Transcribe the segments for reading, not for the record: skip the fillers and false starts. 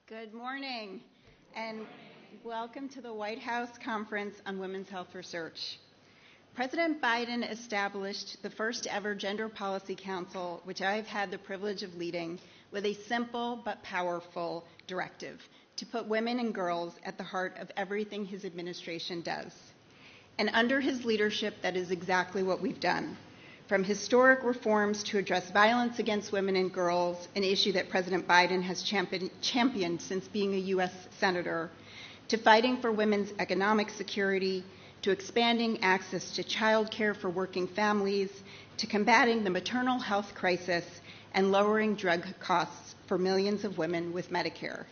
Good morning, and welcome to the White House Conference on Women's Health Research. President Biden established the first ever Gender Policy Council, which I've had the privilege of leading, with a simple but powerful directive to put women and girls at the heart of everything his administration does. And under his leadership, that is exactly what we've done. From historic reforms to address violence against women and girls, an issue that President Biden has championed since being a U.S. Senator, to fighting for women's economic security, to expanding access to child care for working families, to combating the maternal health crisis, and lowering drug costs for millions of women with Medicare.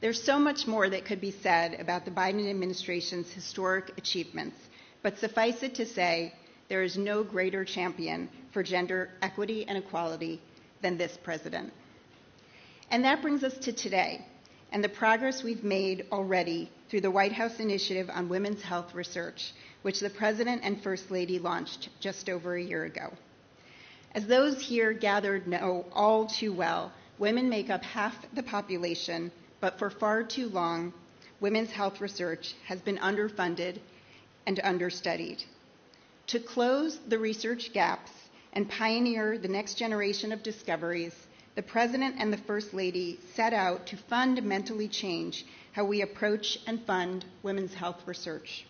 There's so much more that could be said about the Biden administration's historic achievements, but suffice it to say, there is no greater champion for gender equity and equality than this president. And that brings us to today and the progress we've made already through the White House Initiative on Women's Health Research, which the President and First Lady launched just over a year ago. As those here gathered know all too well, women make up half the population, but for far too long, women's health research has been underfunded and understudied. To close the research gaps and pioneer the next generation of discoveries, the President and the First Lady set out to fundamentally change how we approach and fund women's health research.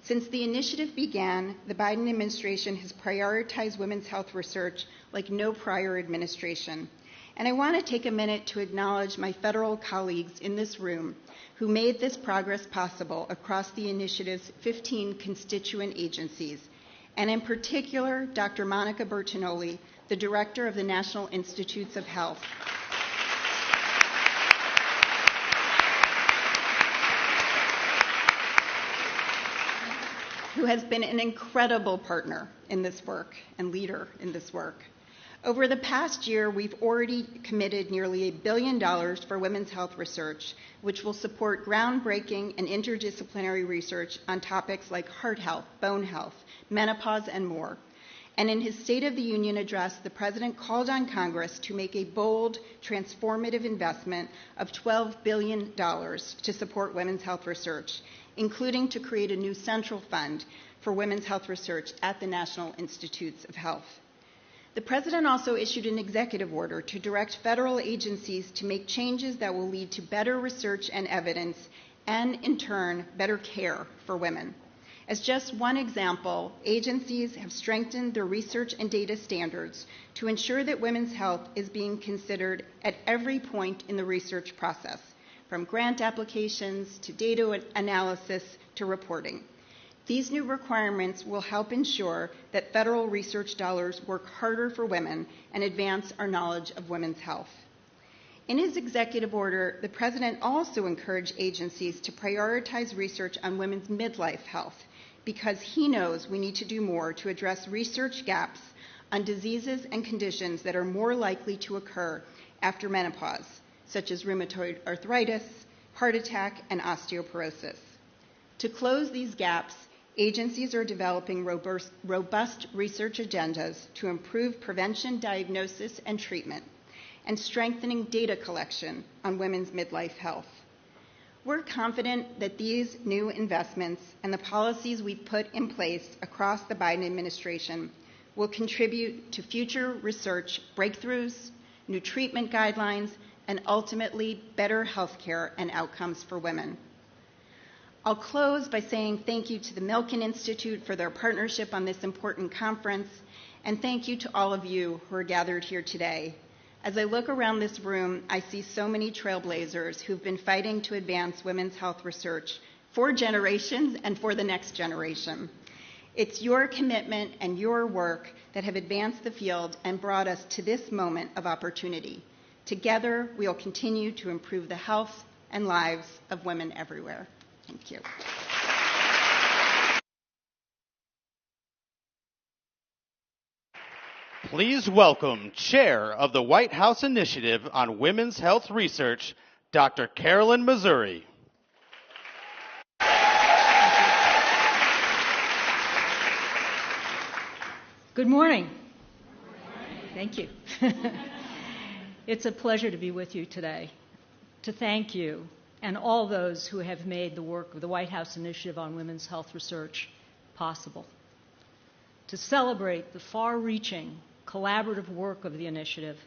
Since the initiative began, the Biden administration has prioritized women's health research like no prior administration. And I want to take a minute to acknowledge my federal colleagues in this room who made this progress possible across the initiative's 15 constituent agencies, and in particular, Dr. Monica Bertagnolli, the director of the National Institutes of Health. Who has been an incredible partner in this work and leader in this work. Over the past year, we've already committed nearly $1 billion for women's health research, which will support groundbreaking and interdisciplinary research on topics like heart health, bone health, menopause, and more. And in his State of the Union address, the President called on Congress to make a bold, transformative investment of $12 billion to support women's health research, including to create a new central fund for women's health research at the National Institutes of Health. The President also issued an executive order to direct federal agencies to make changes that will lead to better research and evidence and, in turn, better care for women. As just one example, agencies have strengthened their research and data standards to ensure that women's health is being considered at every point in the research process, from grant applications to data analysis to reporting. These new requirements will help ensure that federal research dollars work harder for women and advance our knowledge of women's health. In his executive order, the President also encouraged agencies to prioritize research on women's midlife health because he knows we need to do more to address research gaps on diseases and conditions that are more likely to occur after menopause, such as rheumatoid arthritis, heart attack, and osteoporosis. To close these gaps, agencies are developing robust research agendas to improve prevention, diagnosis, and treatment, and strengthening data collection on women's midlife health. We're confident that these new investments and the policies we've put in place across the Biden administration will contribute to future research breakthroughs, new treatment guidelines, and ultimately better health care and outcomes for women. I'll close by saying thank you to the Milken Institute for their partnership on this important conference, and thank you to all of you who are gathered here today. As I look around this room, I see so many trailblazers who've been fighting to advance women's health research for generations and for the next generation. It's your commitment and your work that have advanced the field and brought us to this moment of opportunity. Together, we'll continue to improve the health and lives of women everywhere. Thank you. Please welcome Chair of the White House Initiative on Women's Health Research, Dr. Carolyn Mazuri. Good morning. Thank you. It's a pleasure to be with you today. to thank you and all those who have made the work of the White House Initiative on Women's Health Research possible, to celebrate the far-reaching collaborative work of the initiative,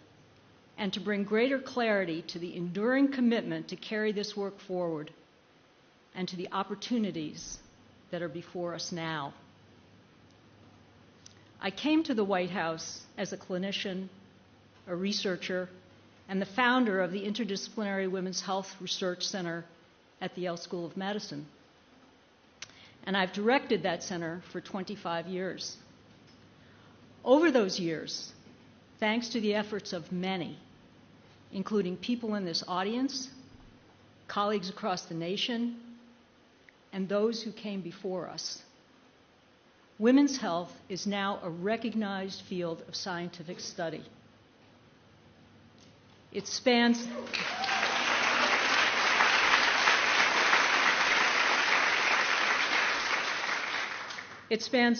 and to bring greater clarity to the enduring commitment to carry this work forward and to the opportunities that are before us now. I came to the White House as a clinician, a researcher, and the founder of the Interdisciplinary Women's Health Research Center at the Yale School of Medicine. And I've directed that center for 25 years. Over those years, thanks to the efforts of many, including people in this audience, colleagues across the nation, and those who came before us, women's health is now a recognized field of scientific study. It spans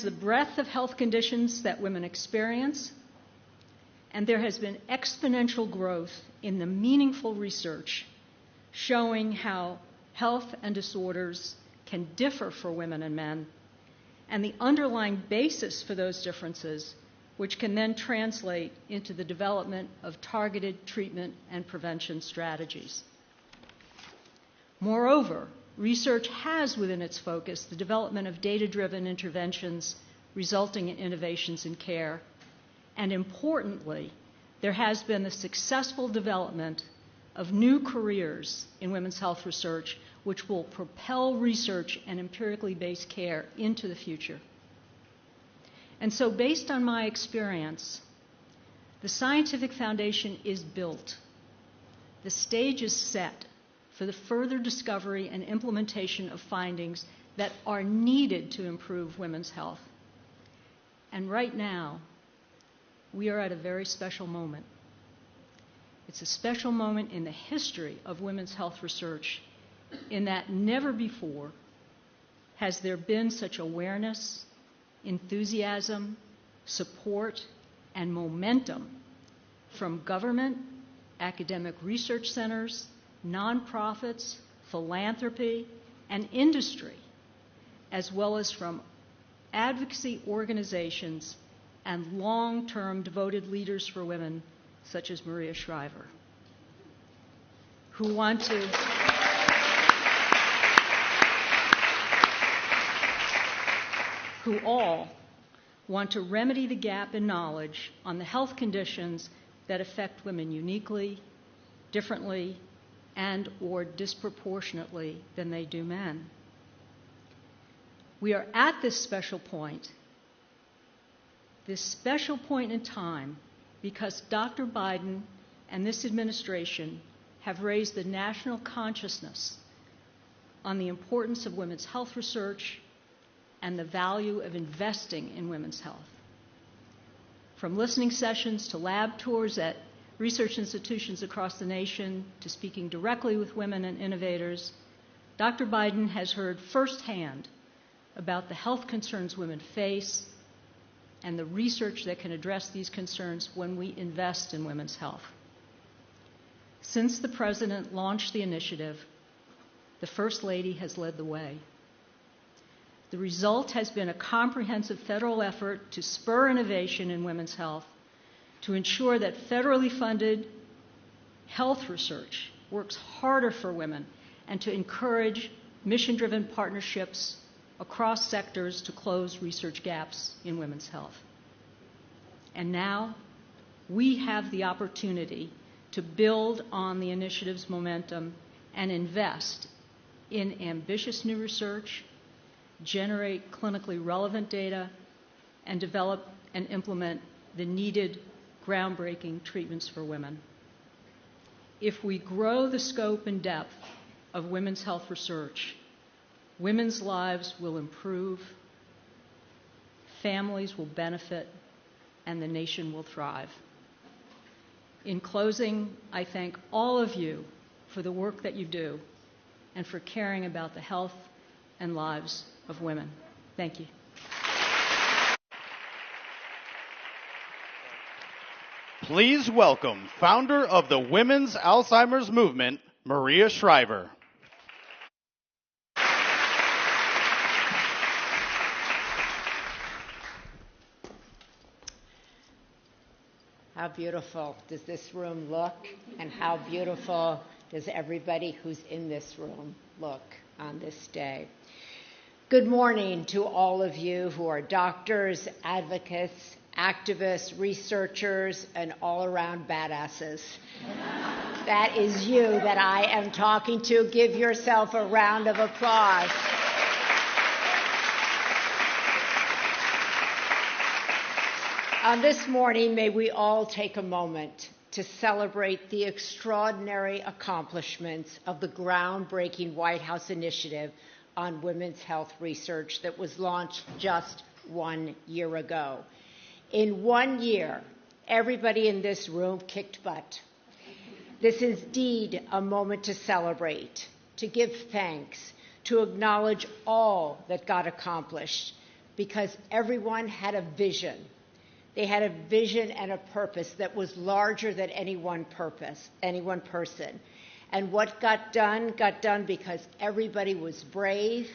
the breadth of health conditions that women experience, and there has been exponential growth in the meaningful research showing how health and disorders can differ for women and men, and the underlying basis for those differences, which can then translate into the development of targeted treatment and prevention strategies. Moreover, research has within its focus the development of data-driven interventions resulting in innovations in care, and importantly, there has been the successful development of new careers in women's health research, which will propel research and empirically based care into the future. And so, based on my experience, the scientific foundation is built. The stage is set for the further discovery and implementation of findings that are needed to improve women's health. And right now, we are at a very special moment. It's a special moment in the history of women's health research in that never before has there been such awareness, enthusiasm, support, and momentum from government, academic research centers, nonprofits, philanthropy, and industry, as well as from advocacy organizations and long-term devoted leaders for women such as Maria Shriver, who all want to remedy the gap in knowledge on the health conditions that affect women uniquely, differently, and or disproportionately than they do men. We are at this special point in time because Dr. Biden and this administration have raised the national consciousness on the importance of women's health research and the value of investing in women's health. From listening sessions to lab tours at research institutions across the nation to speaking directly with women and innovators, Dr. Biden has heard firsthand about the health concerns women face and the research that can address these concerns when we invest in women's health. Since the President launched the initiative, the First Lady has led the way. The result has been a comprehensive federal effort to spur innovation in women's health, to ensure that federally funded health research works harder for women, and to encourage mission-driven partnerships across sectors to close research gaps in women's health. And now, we have the opportunity to build on the initiative's momentum and invest in ambitious new research, generate clinically relevant data, and develop and implement the needed groundbreaking treatments for women. If we grow the scope and depth of women's health research, women's lives will improve, families will benefit, and the nation will thrive. In closing, I thank all of you for the work that you do and for caring about the health and lives of women. Thank you. Please welcome founder of the Women's Alzheimer's Movement, Maria Shriver. How beautiful does this room look, and how beautiful does everybody who's in this room look on this day. Good morning to all of you who are doctors, advocates, activists, researchers, and all-around badasses. That is you that I am talking to. Give yourself a round of applause. This morning, may we all take a moment to celebrate the extraordinary accomplishments of the groundbreaking White House initiative on women's health research that was launched just 1 year ago. In 1 year, everybody in this room kicked butt. This is indeed a moment to celebrate, to give thanks, to acknowledge all that got accomplished, because everyone had a vision. They had a vision and a purpose that was larger than any one person. And what got done because everybody was brave,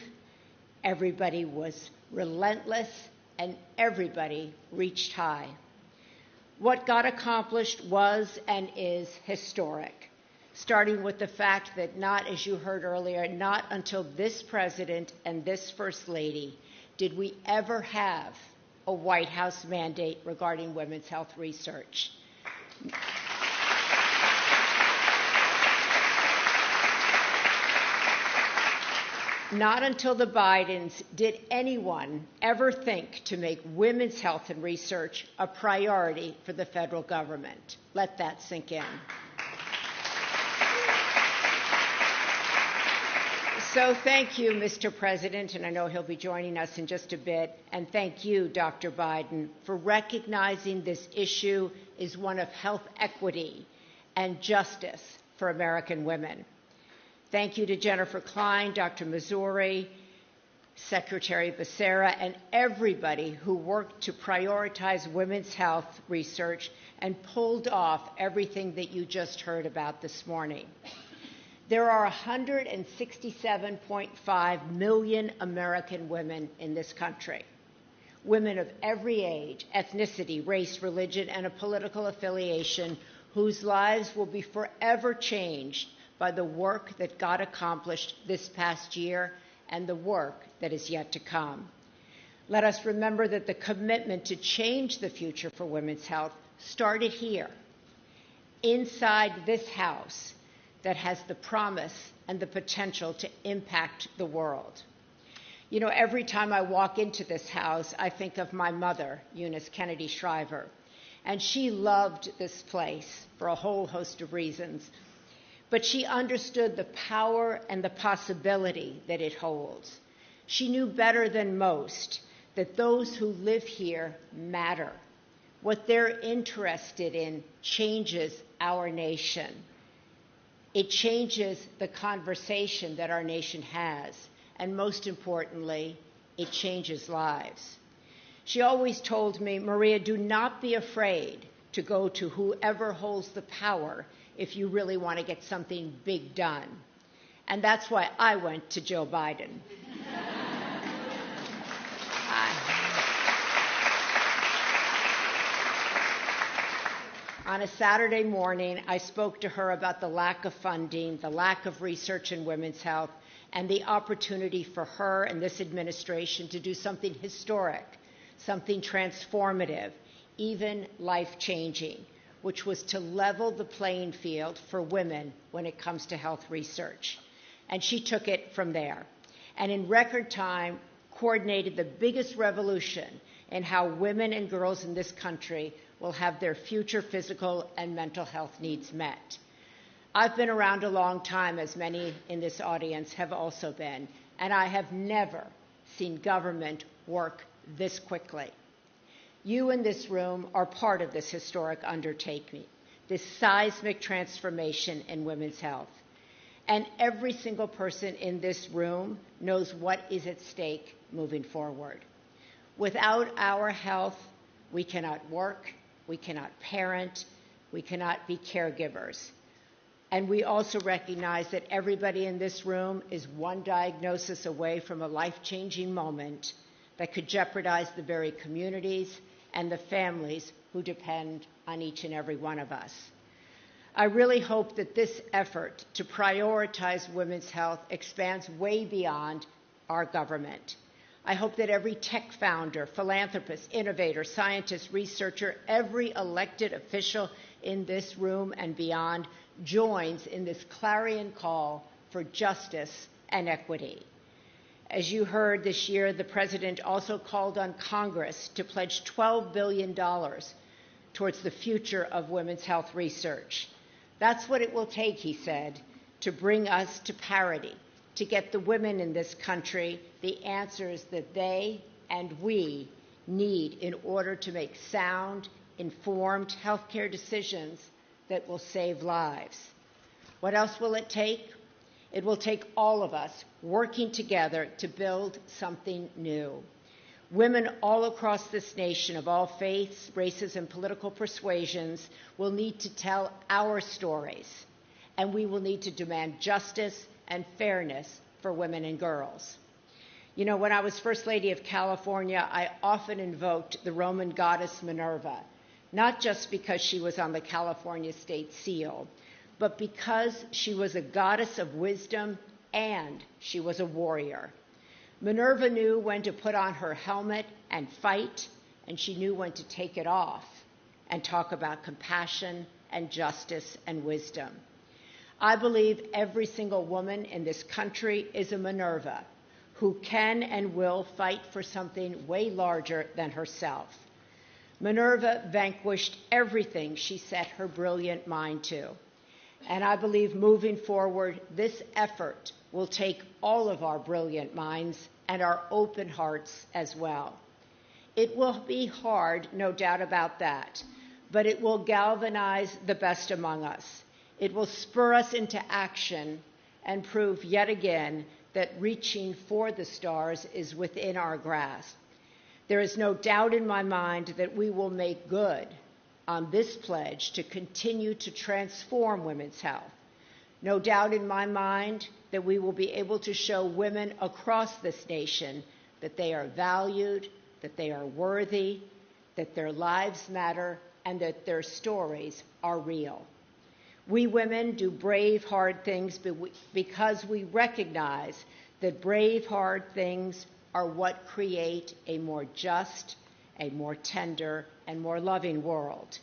everybody was relentless, and everybody reached high. What got accomplished was and is historic, starting with the fact that as you heard earlier, not until this president and this first lady did we ever have a White House mandate regarding women's health research. Not until the Bidens did anyone ever think to make women's health and research a priority for the federal government. Let that sink in. So thank you, Mr. President, and I know he'll be joining us in just a bit, and thank you, Dr. Biden, for recognizing this issue is one of health equity and justice for American women. Thank you to Jennifer Klein, Dr. Mazuri, Secretary Becerra, and everybody who worked to prioritize women's health research and pulled off everything that you just heard about this morning. There are 167.5 million American women in this country, women of every age, ethnicity, race, religion, and a political affiliation whose lives will be forever changed by the work that got accomplished this past year and the work that is yet to come. Let us remember that the commitment to change the future for women's health started here, inside this House, that has the promise and the potential to impact the world. You know, every time I walk into this house, I think of my mother, Eunice Kennedy Shriver, and she loved this place for a whole host of reasons, but she understood the power and the possibility that it holds. She knew better than most that those who live here matter. What they're interested in changes our nation. It changes the conversation that our nation has, and most importantly, it changes lives. She always told me, Maria, do not be afraid to go to whoever holds the power if you really want to get something big done. And that's why I went to Joe Biden. On a Saturday morning, I spoke to her about the lack of funding, the lack of research in women's health, and the opportunity for her and this administration to do something historic, something transformative, even life-changing, which was to level the playing field for women when it comes to health research. And she took it from there, and in record time, coordinated the biggest revolution in how women and girls in this country will have their future physical and mental health needs met. I've been around a long time, as many in this audience have also been, and I have never seen government work this quickly. You in this room are part of this historic undertaking, this seismic transformation in women's health. And every single person in this room knows what is at stake moving forward. Without our health, we cannot work, we cannot parent, we cannot be caregivers. And we also recognize that everybody in this room is one diagnosis away from a life-changing moment that could jeopardize the very communities and the families who depend on each and every one of us. I really hope that this effort to prioritize women's health expands way beyond our government. I hope that every tech founder, philanthropist, innovator, scientist, researcher, every elected official in this room and beyond joins in this clarion call for justice and equity. As you heard this year, the President also called on Congress to pledge $12 billion towards the future of women's health research. That's what it will take, he said, to bring us to parity, to get the women in this country the answers that they and we need in order to make sound, informed healthcare decisions that will save lives. What else will it take? It will take all of us working together to build something new. Women all across this nation of all faiths, races, and political persuasions will need to tell our stories, and we will need to demand justice and fairness for women and girls. You know, when I was First Lady of California, I often invoked the Roman goddess Minerva, not just because she was on the California state seal, but because she was a goddess of wisdom and she was a warrior. Minerva knew when to put on her helmet and fight, and she knew when to take it off and talk about compassion and justice and wisdom. I believe every single woman in this country is a Minerva who can and will fight for something way larger than herself. Minerva vanquished everything she set her brilliant mind to. And I believe moving forward, this effort will take all of our brilliant minds and our open hearts as well. It will be hard, no doubt about that, but it will galvanize the best among us. It will spur us into action and prove yet again that reaching for the stars is within our grasp. There is no doubt in my mind that we will make good on this pledge to continue to transform women's health. No doubt in my mind that we will be able to show women across this nation that they are valued, that they are worthy, that their lives matter, and that their stories are real. We women do brave, hard things because we recognize that brave, hard things are what create a more just, a more tender, and more loving world.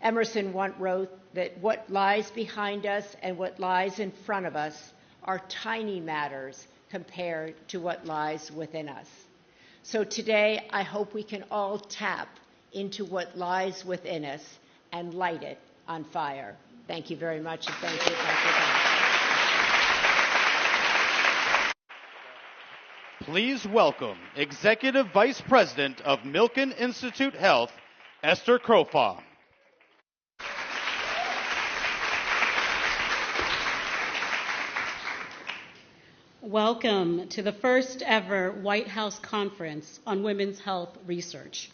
Emerson once wrote that what lies behind us and what lies in front of us are tiny matters compared to what lies within us. So today, I hope we can all tap into what lies within us and light it on fire. Thank you very much, and thank you, Dr. Biden. Please welcome Executive Vice President of Milken Institute Health, Esther Krofa. Welcome to the first ever White House Conference on Women's Health Research.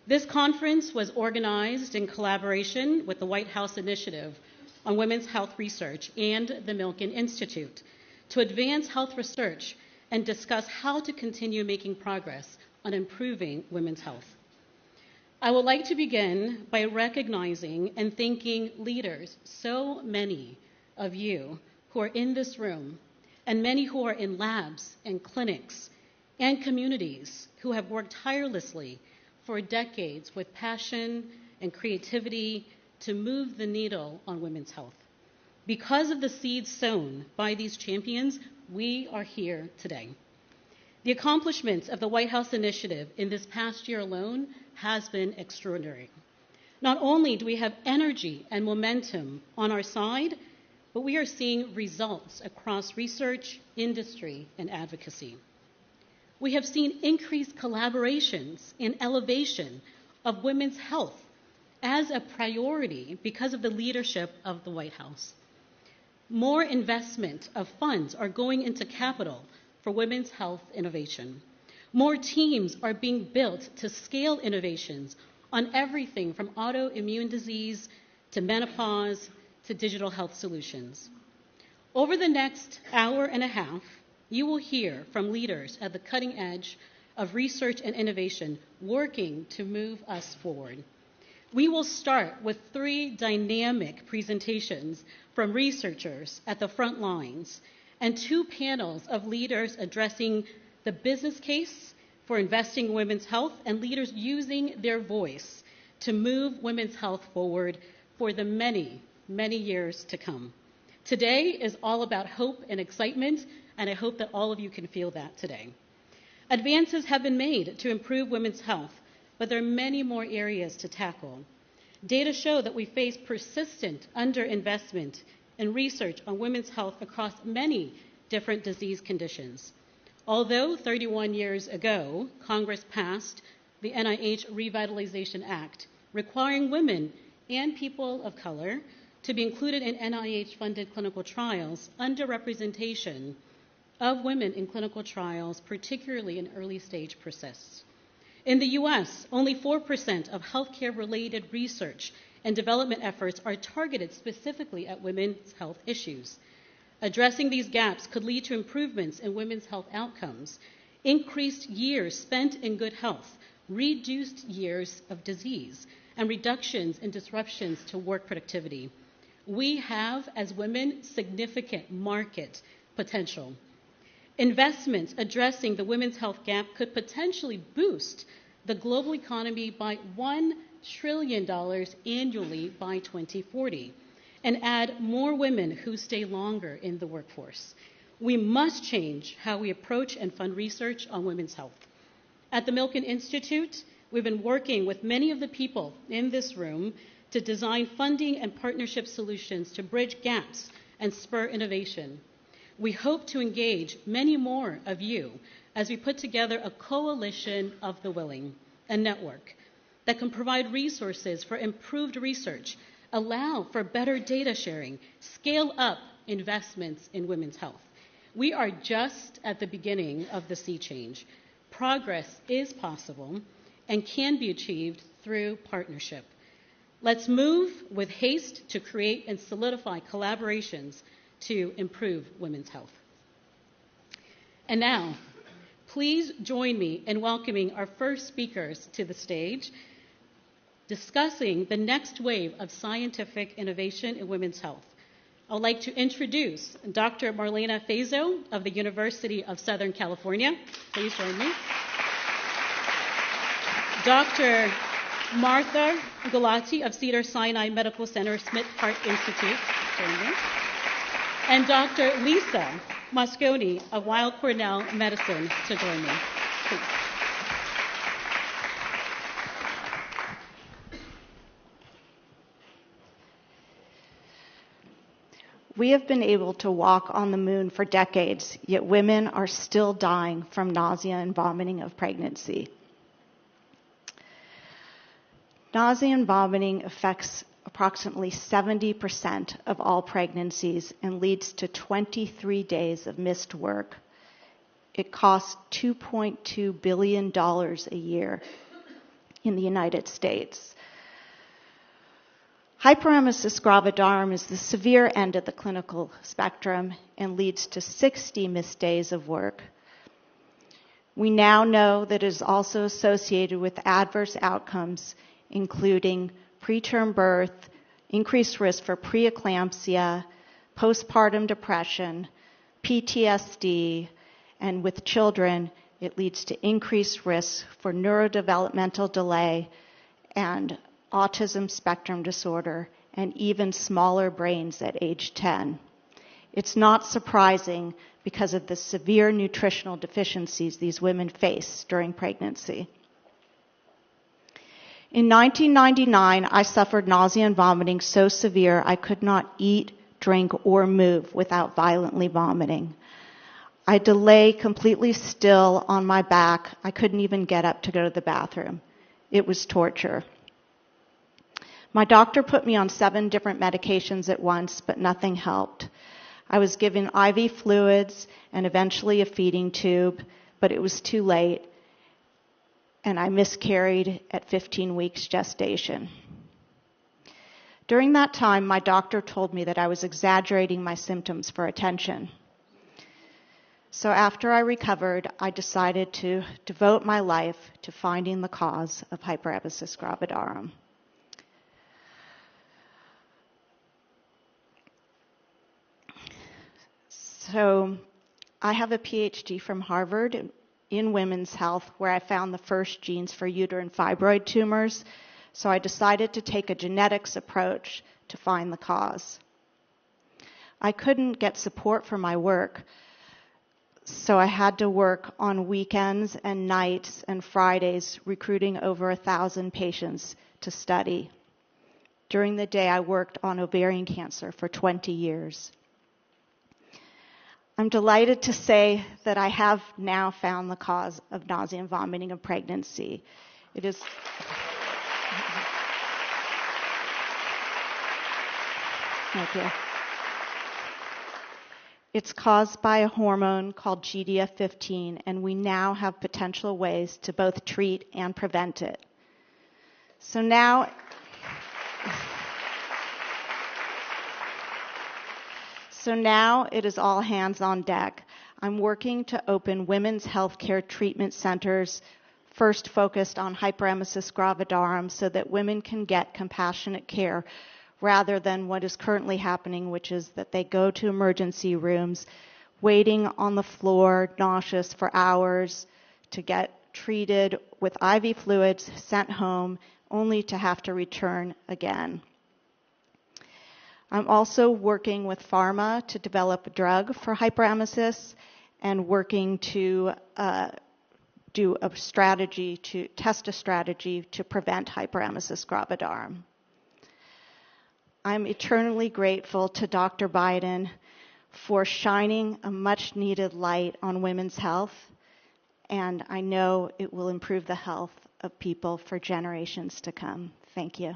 This conference was organized in collaboration with the White House Initiative on Women's Health Research and the Milken Institute to advance health research and discuss how to continue making progress on improving women's health. I would like to begin by recognizing and thanking leaders, so many of you who are in this room, and many who are in labs and clinics and communities who have worked tirelessly for decades with passion and creativity to move the needle on women's health. Because of the seeds sown by these champions, we are here today. The accomplishments of the White House Initiative in this past year alone has been extraordinary. Not only do we have energy and momentum on our side, but we are seeing results across research, industry, and advocacy. We have seen increased collaborations in elevation of women's health as a priority because of the leadership of the White House. More investment of funds are going into capital for women's health innovation. More teams are being built to scale innovations on everything from autoimmune disease to menopause to digital health solutions. Over the next hour and a half, you will hear from leaders at the cutting edge of research and innovation working to move us forward. We will start with 3 dynamic presentations from researchers at the front lines and 2 panels of leaders addressing the business case for investing in women's health and leaders using their voice to move women's health forward for the many, many years to come. Today is all about hope and excitement, and I hope that all of you can feel that today. Advances have been made to improve women's health, but there are many more areas to tackle. Data show that we face persistent underinvestment in research on women's health across many different disease conditions. Although 31 years ago, Congress passed the NIH Revitalization Act, requiring women and people of color to be included in NIH-funded clinical trials, underrepresentation of women in clinical trials, particularly in early stage, persists. In the US, only 4% of healthcare-related research and development efforts are targeted specifically at women's health issues. Addressing these gaps could lead to improvements in women's health outcomes, increased years spent in good health, reduced years of disease, and reductions in disruptions to work productivity. We have, as women, significant market potential. Investments addressing the women's health gap could potentially boost the global economy by $1 trillion annually by 2040 and add more women who stay longer in the workforce. We must change how we approach and fund research on women's health. At the Milken Institute, we've been working with many of the people in this room to design funding and partnership solutions to bridge gaps and spur innovation. We hope to engage many more of you as we put together a coalition of the willing, a network that can provide resources for improved research, allow for better data sharing, scale up investments in women's health. We are just at the beginning of the sea change. Progress is possible and can be achieved through partnership. Let's move with haste to create and solidify collaborations to improve women's health. And now, please join me in welcoming our first speakers to the stage, discussing the next wave of scientific innovation in women's health. I would like to introduce Dr. Marlena Fazo of the University of Southern California. Please join me. Dr. Martha Gulati of Cedars-Sinai Medical Center, Smith Heart Institute. Join me. And Dr. Lisa Mosconi of Weill Cornell Medicine to join me. Please. We have been able to walk on the moon for decades, yet women are still dying from nausea and vomiting of pregnancy. Nausea and vomiting affects approximately 70% of all pregnancies and leads to 23 days of missed work. It costs $2.2 billion a year in the United States. Hyperemesis gravidarum is the severe end of the clinical spectrum and leads to 60 missed days of work. We now know that it is also associated with adverse outcomes, including preterm birth, increased risk for preeclampsia, postpartum depression, PTSD, and with children, it leads to increased risk for neurodevelopmental delay and autism spectrum disorder, and even smaller brains at age 10. It's not surprising because of the severe nutritional deficiencies these women face during pregnancy. In 1999, I suffered nausea and vomiting so severe I could not eat, drink, or move without violently vomiting. I'd lay completely still on my back. I couldn't even get up to go to the bathroom. It was torture. My doctor put me on 7 different medications at once, but nothing helped. I was given IV fluids and eventually a feeding tube, but it was too late, and I miscarried at 15 weeks gestation. During that time, my doctor told me that I was exaggerating my symptoms for attention. So after I recovered, I decided to devote my life to finding the cause of hyperemesis gravidarum. So I have a PhD from Harvard in women's health, where I found the first genes for uterine fibroid tumors. So I decided to take a genetics approach to find the cause. I couldn't get support for my work, so I had to work on weekends and nights and Fridays, recruiting over 1,000 patients to study. During the day, I worked on ovarian cancer for 20 years. I'm delighted to say that I have now found the cause of nausea and vomiting in pregnancy. It is... Thank you. It's caused by a hormone called GDF15, and we now have potential ways to both treat and prevent it. So now it is all hands on deck. I'm working to open women's healthcare treatment centers, first focused on hyperemesis gravidarum, so that women can get compassionate care rather than what is currently happening, which is that they go to emergency rooms, waiting on the floor, nauseous for hours, to get treated with IV fluids, sent home, only to have to return again. I'm also working with pharma to develop a drug for hyperemesis and working to do a strategy to test a strategy to prevent hyperemesis gravidarum. I'm eternally grateful to Dr. Biden for shining a much-needed light on women's health, and I know it will improve the health of people for generations to come. Thank you.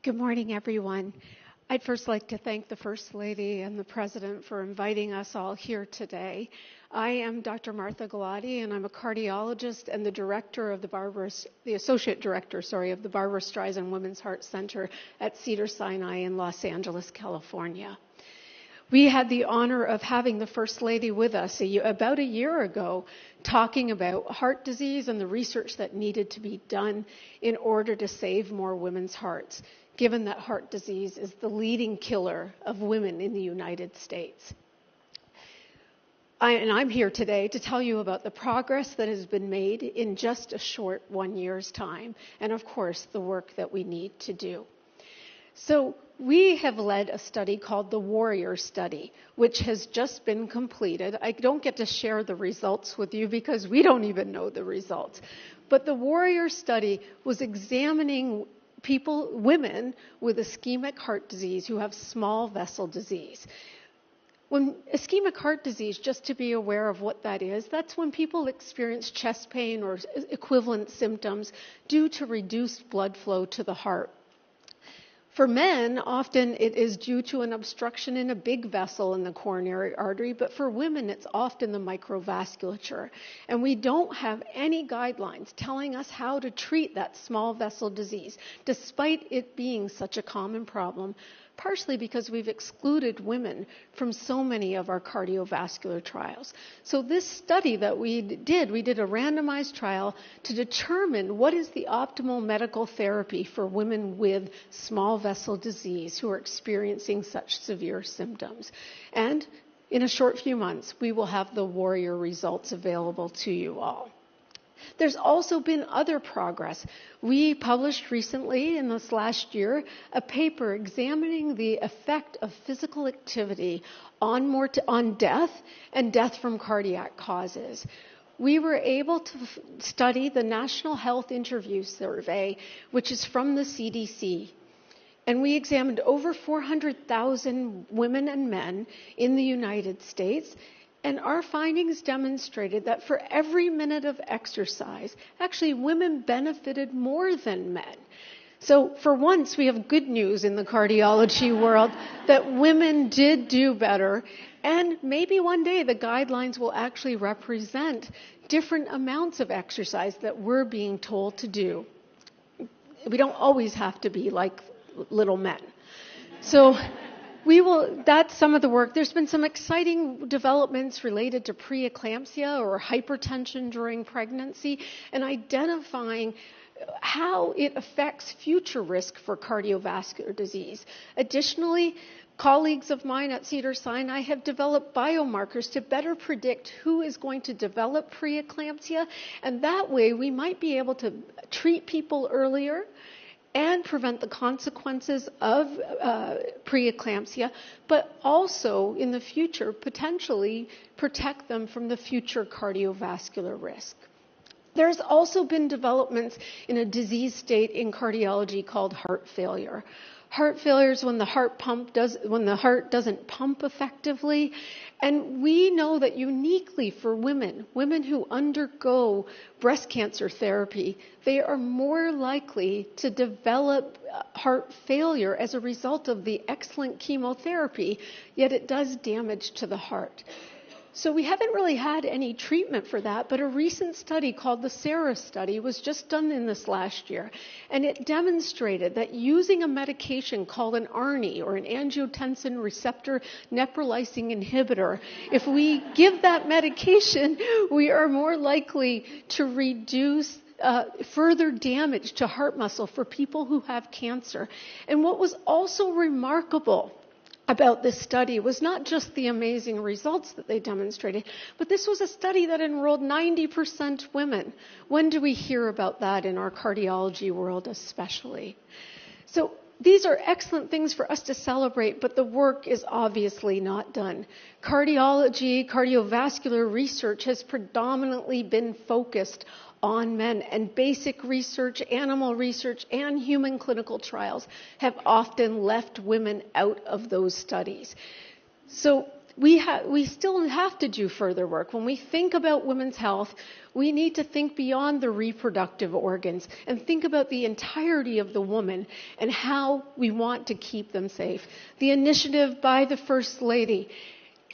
Good morning, everyone. I'd first like to thank the First Lady and the President for inviting us all here today. I am Dr. Martha Galati, and I'm a cardiologist and the director of the associate director, of the Barbara Streisand Women's Heart Center at Cedars-Sinai in Los Angeles, California. We had the honor of having the First Lady with us about a year ago, talking about heart disease and the research that needed to be done in order to save more women's hearts, given that heart disease is the leading killer of women in the United States. I'm here today to tell you about the progress that has been made in just a short 1 year's time, and of course, the work that we need to do. So we have led a study called the Warrior Study, which has just been completed. I don't get to share the results with you because we don't even know the results. But the Warrior Study was examining women with ischemic heart disease who have small vessel disease. When ischemic heart disease, just to be aware of what that is, that's when people experience chest pain or equivalent symptoms due to reduced blood flow to the heart. For men, often it is due to an obstruction in a big vessel in the coronary artery, but for women, it's often the microvasculature. And we don't have any guidelines telling us how to treat that small vessel disease, despite it being such a common problem, partially because we've excluded women from so many of our cardiovascular trials. So this study that we did a randomized trial to determine what is the optimal medical therapy for women with small vessel disease who are experiencing such severe symptoms. And in a short few months, we will have the Warrior results available to you all. There's also been other progress. We published recently, in this last year, a paper examining the effect of physical activity on death and death from cardiac causes. We were able to study the National Health Interview Survey, which is from the CDC. And we examined over 400,000 women and men in the United States. And our findings demonstrated that for every minute of exercise, actually women benefited more than men. So for once, we have good news in the cardiology world that women did do better, and maybe one day the guidelines will actually represent different amounts of exercise that we're being told to do. We don't always have to be like little men. So that's some of the work. There's been some exciting developments related to preeclampsia or hypertension during pregnancy and identifying how it affects future risk for cardiovascular disease. Additionally, colleagues of mine at Cedars-Sinai have developed biomarkers to better predict who is going to develop preeclampsia, and that way we might be able to treat people earlier and prevent the consequences of preeclampsia, but also in the future potentially protect them from the future cardiovascular risk. There's also been developments in a disease state in cardiology called heart failure. Heart failure is when the heart doesn't pump effectively. And we know that uniquely for women who undergo breast cancer therapy, they are more likely to develop heart failure as a result of the excellent chemotherapy, yet it does damage to the heart. So we haven't really had any treatment for that, but a recent study called the SARA study was just done in this last year, and it demonstrated that using a medication called an ARNI, or an angiotensin receptor neprilysin inhibitor, if we give that medication, we are more likely to reduce further damage to heart muscle for people who have cancer. And what was also remarkable about this study was not just the amazing results that they demonstrated, but this was a study that enrolled 90% women. When do we hear about that in our cardiology world especially? So these are excellent things for us to celebrate, but the work is obviously not done. Cardiology, cardiovascular research has predominantly been focused on men, and basic research, animal research, and human clinical trials have often left women out of those studies. So we still have to do further work. When we think about women's health, we need to think beyond the reproductive organs and think about the entirety of the woman and how we want to keep them safe. The initiative by the First Lady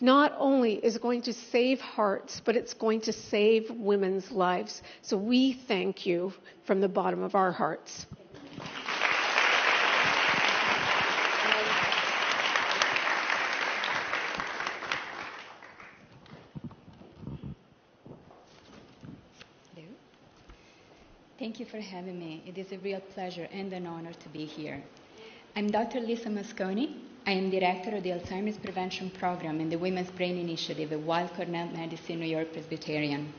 not only is going to save hearts, but it's going to save women's lives. So we thank you from the bottom of our hearts. Hello. Thank you for having me. It is a real pleasure and an honor to be here. I'm Dr. Lisa Mosconi. I am director of the Alzheimer's Prevention Program in the Women's Brain Initiative at Weill Cornell Medicine, New York Presbyterian.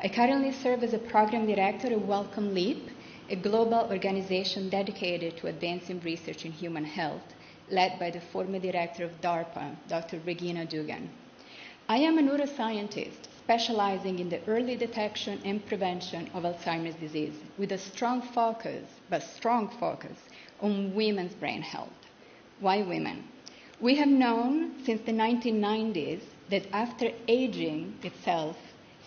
I currently serve as a program director of Wellcome Leap, a global organization dedicated to advancing research in human health, led by the former director of DARPA, Dr. Regina Dugan. I am a neuroscientist specializing in the early detection and prevention of Alzheimer's disease, with a strong focus on women's brain health. Why women? We have known since the 1990s that after aging itself,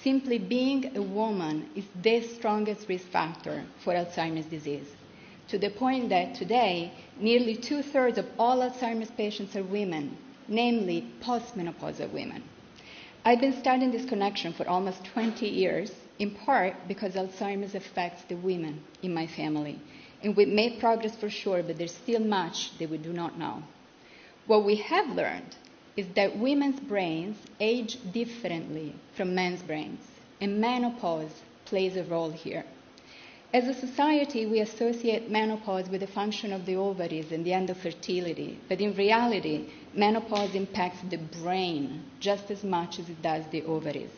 simply being a woman is the strongest risk factor for Alzheimer's disease, to the point that today, nearly 2/3 of all Alzheimer's patients are women, namely postmenopausal women. I've been studying this connection for almost 20 years, in part because Alzheimer's affects the women in my family. And we've made progress for sure, but there's still much that we do not know. What we have learned is that women's brains age differently from men's brains, and menopause plays a role here. As a society, we associate menopause with the function of the ovaries and the end of fertility, but in reality, menopause impacts the brain just as much as it does the ovaries.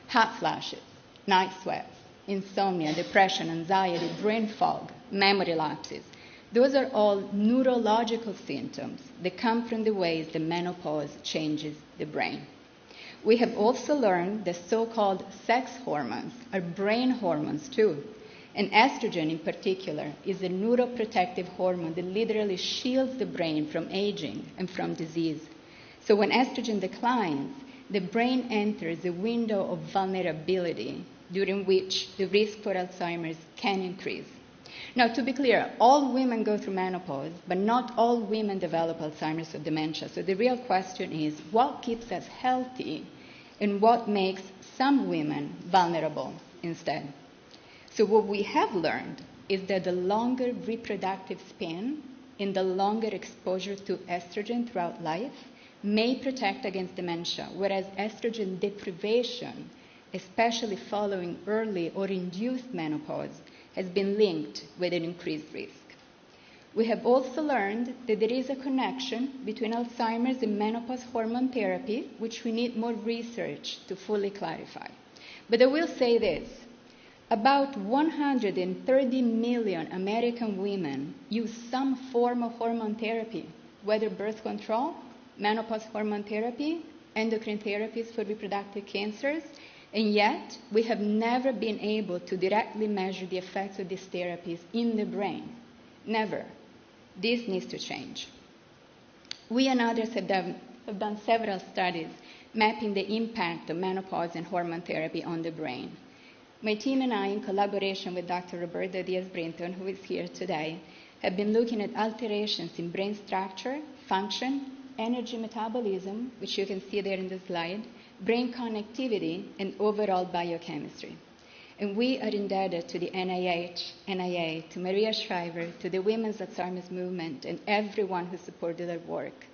Hot flashes, night sweats, insomnia, depression, anxiety, brain fog, memory lapses. Those are all neurological symptoms that come from the ways that menopause changes the brain. We have also learned that so-called sex hormones are brain hormones too. And estrogen in particular is a neuroprotective hormone that literally shields the brain from aging and from disease. So when estrogen declines, the brain enters a window of vulnerability during which the risk for Alzheimer's can increase. Now, to be clear, all women go through menopause, but not all women develop Alzheimer's or dementia. So the real question is, what keeps us healthy and what makes some women vulnerable instead? So what we have learned is that the longer reproductive span and the longer exposure to estrogen throughout life may protect against dementia, whereas estrogen deprivation, especially following early or induced menopause, has been linked with an increased risk. We have also learned that there is a connection between Alzheimer's and menopause hormone therapy, which we need more research to fully clarify. But I will say this. About 130 million American women use some form of hormone therapy, whether birth control, menopause hormone therapy, endocrine therapies for reproductive cancers, and yet we have never been able to directly measure the effects of these therapies in the brain. Never. This needs to change. We and others have done several studies mapping the impact of menopause and hormone therapy on the brain. My team and I, in collaboration with Dr. Roberta Diaz-Brinton, who is here today, have been looking at alterations in brain structure, function, energy metabolism, which you can see there in the slide, brain connectivity, and overall biochemistry. And we are indebted to the NIH, NIA, to Maria Shriver, to the Women's Alzheimer's Movement, and everyone who supported our work.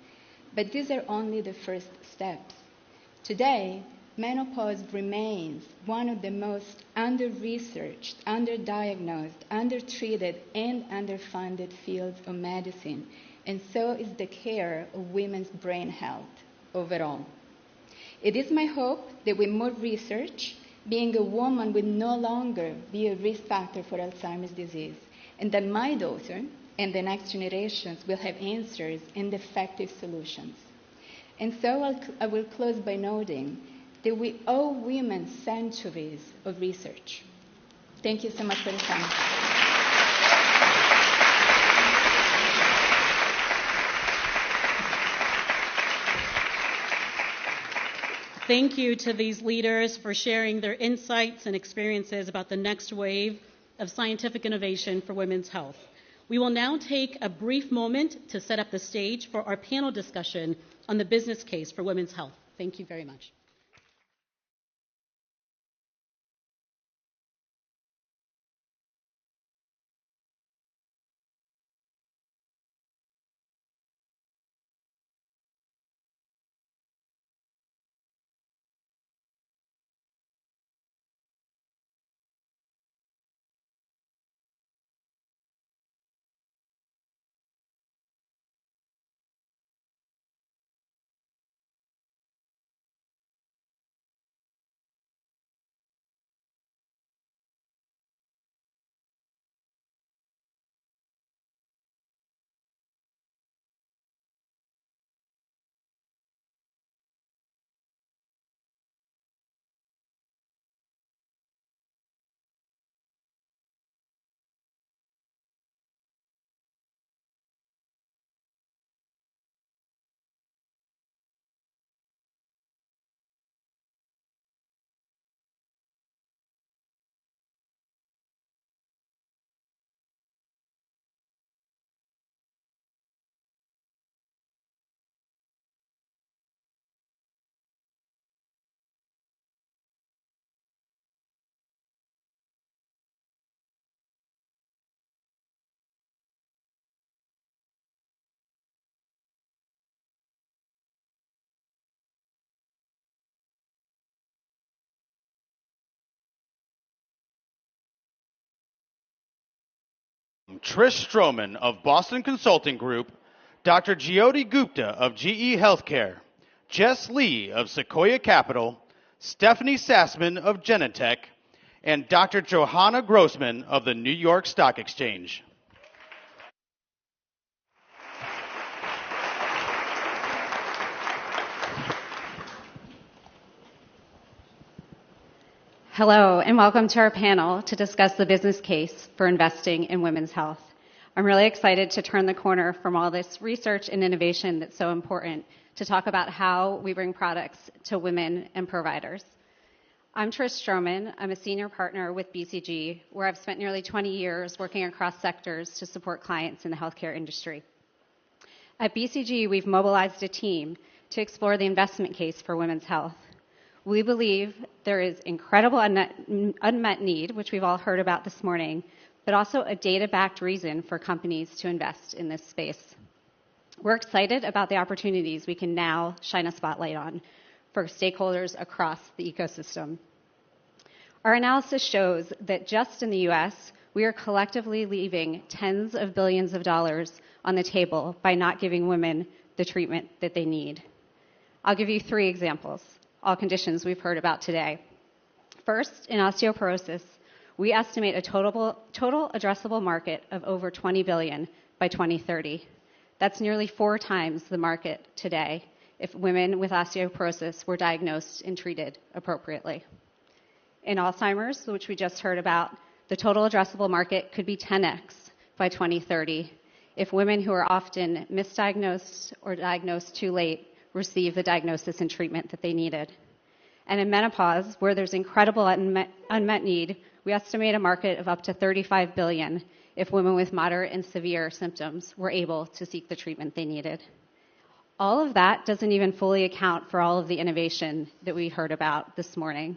But these are only the first steps. Today, menopause remains one of the most under-researched, under-diagnosed, under-treated, and underfunded fields of medicine, and so is the care of women's brain health overall. It is my hope that with more research, being a woman will no longer be a risk factor for Alzheimer's disease, and that my daughter and the next generations will have answers and effective solutions. And so I will close by noting that we owe women centuries of research. Thank you so much for your time. Thank you to these leaders for sharing their insights and experiences about the next wave of scientific innovation for women's health. We will now take a brief moment to set up the stage for our panel discussion on the business case for women's health. Thank you very much. Trish Stroman of Boston Consulting Group, Dr. Jyoti Gupta of GE Healthcare, Jess Lee of Sequoia Capital, Stephanie Sassman of Genentech, and Dr. Johanna Grossman of the New York Stock Exchange. Hello, and welcome to our panel to discuss the business case for investing in women's health. I'm really excited to turn the corner from all this research and innovation that's so important to talk about how we bring products to women and providers. I'm Trish Stroman. I'm a senior partner with BCG, where I've spent nearly 20 years working across sectors to support clients in the healthcare industry. At BCG, we've mobilized a team to explore the investment case for women's health. We believe there is incredible unmet need, which we've all heard about this morning, but also a data-backed reason for companies to invest in this space. We're excited about the opportunities we can now shine a spotlight on for stakeholders across the ecosystem. Our analysis shows that just in the US, we are collectively leaving tens of billions of dollars on the table by not giving women the treatment that they need. I'll give you 3 examples, all conditions we've heard about today. First, in osteoporosis, we estimate a total addressable market of over $20 billion by 2030. That's nearly 4 times the market today if women with osteoporosis were diagnosed and treated appropriately. In Alzheimer's, which we just heard about, the total addressable market could be 10x by 2030 if women who are often misdiagnosed or diagnosed too late receive the diagnosis and treatment that they needed. And in menopause, where there's incredible unmet need, we estimate a market of up to $35 billion if women with moderate and severe symptoms were able to seek the treatment they needed. All of that doesn't even fully account for all of the innovation that we heard about this morning.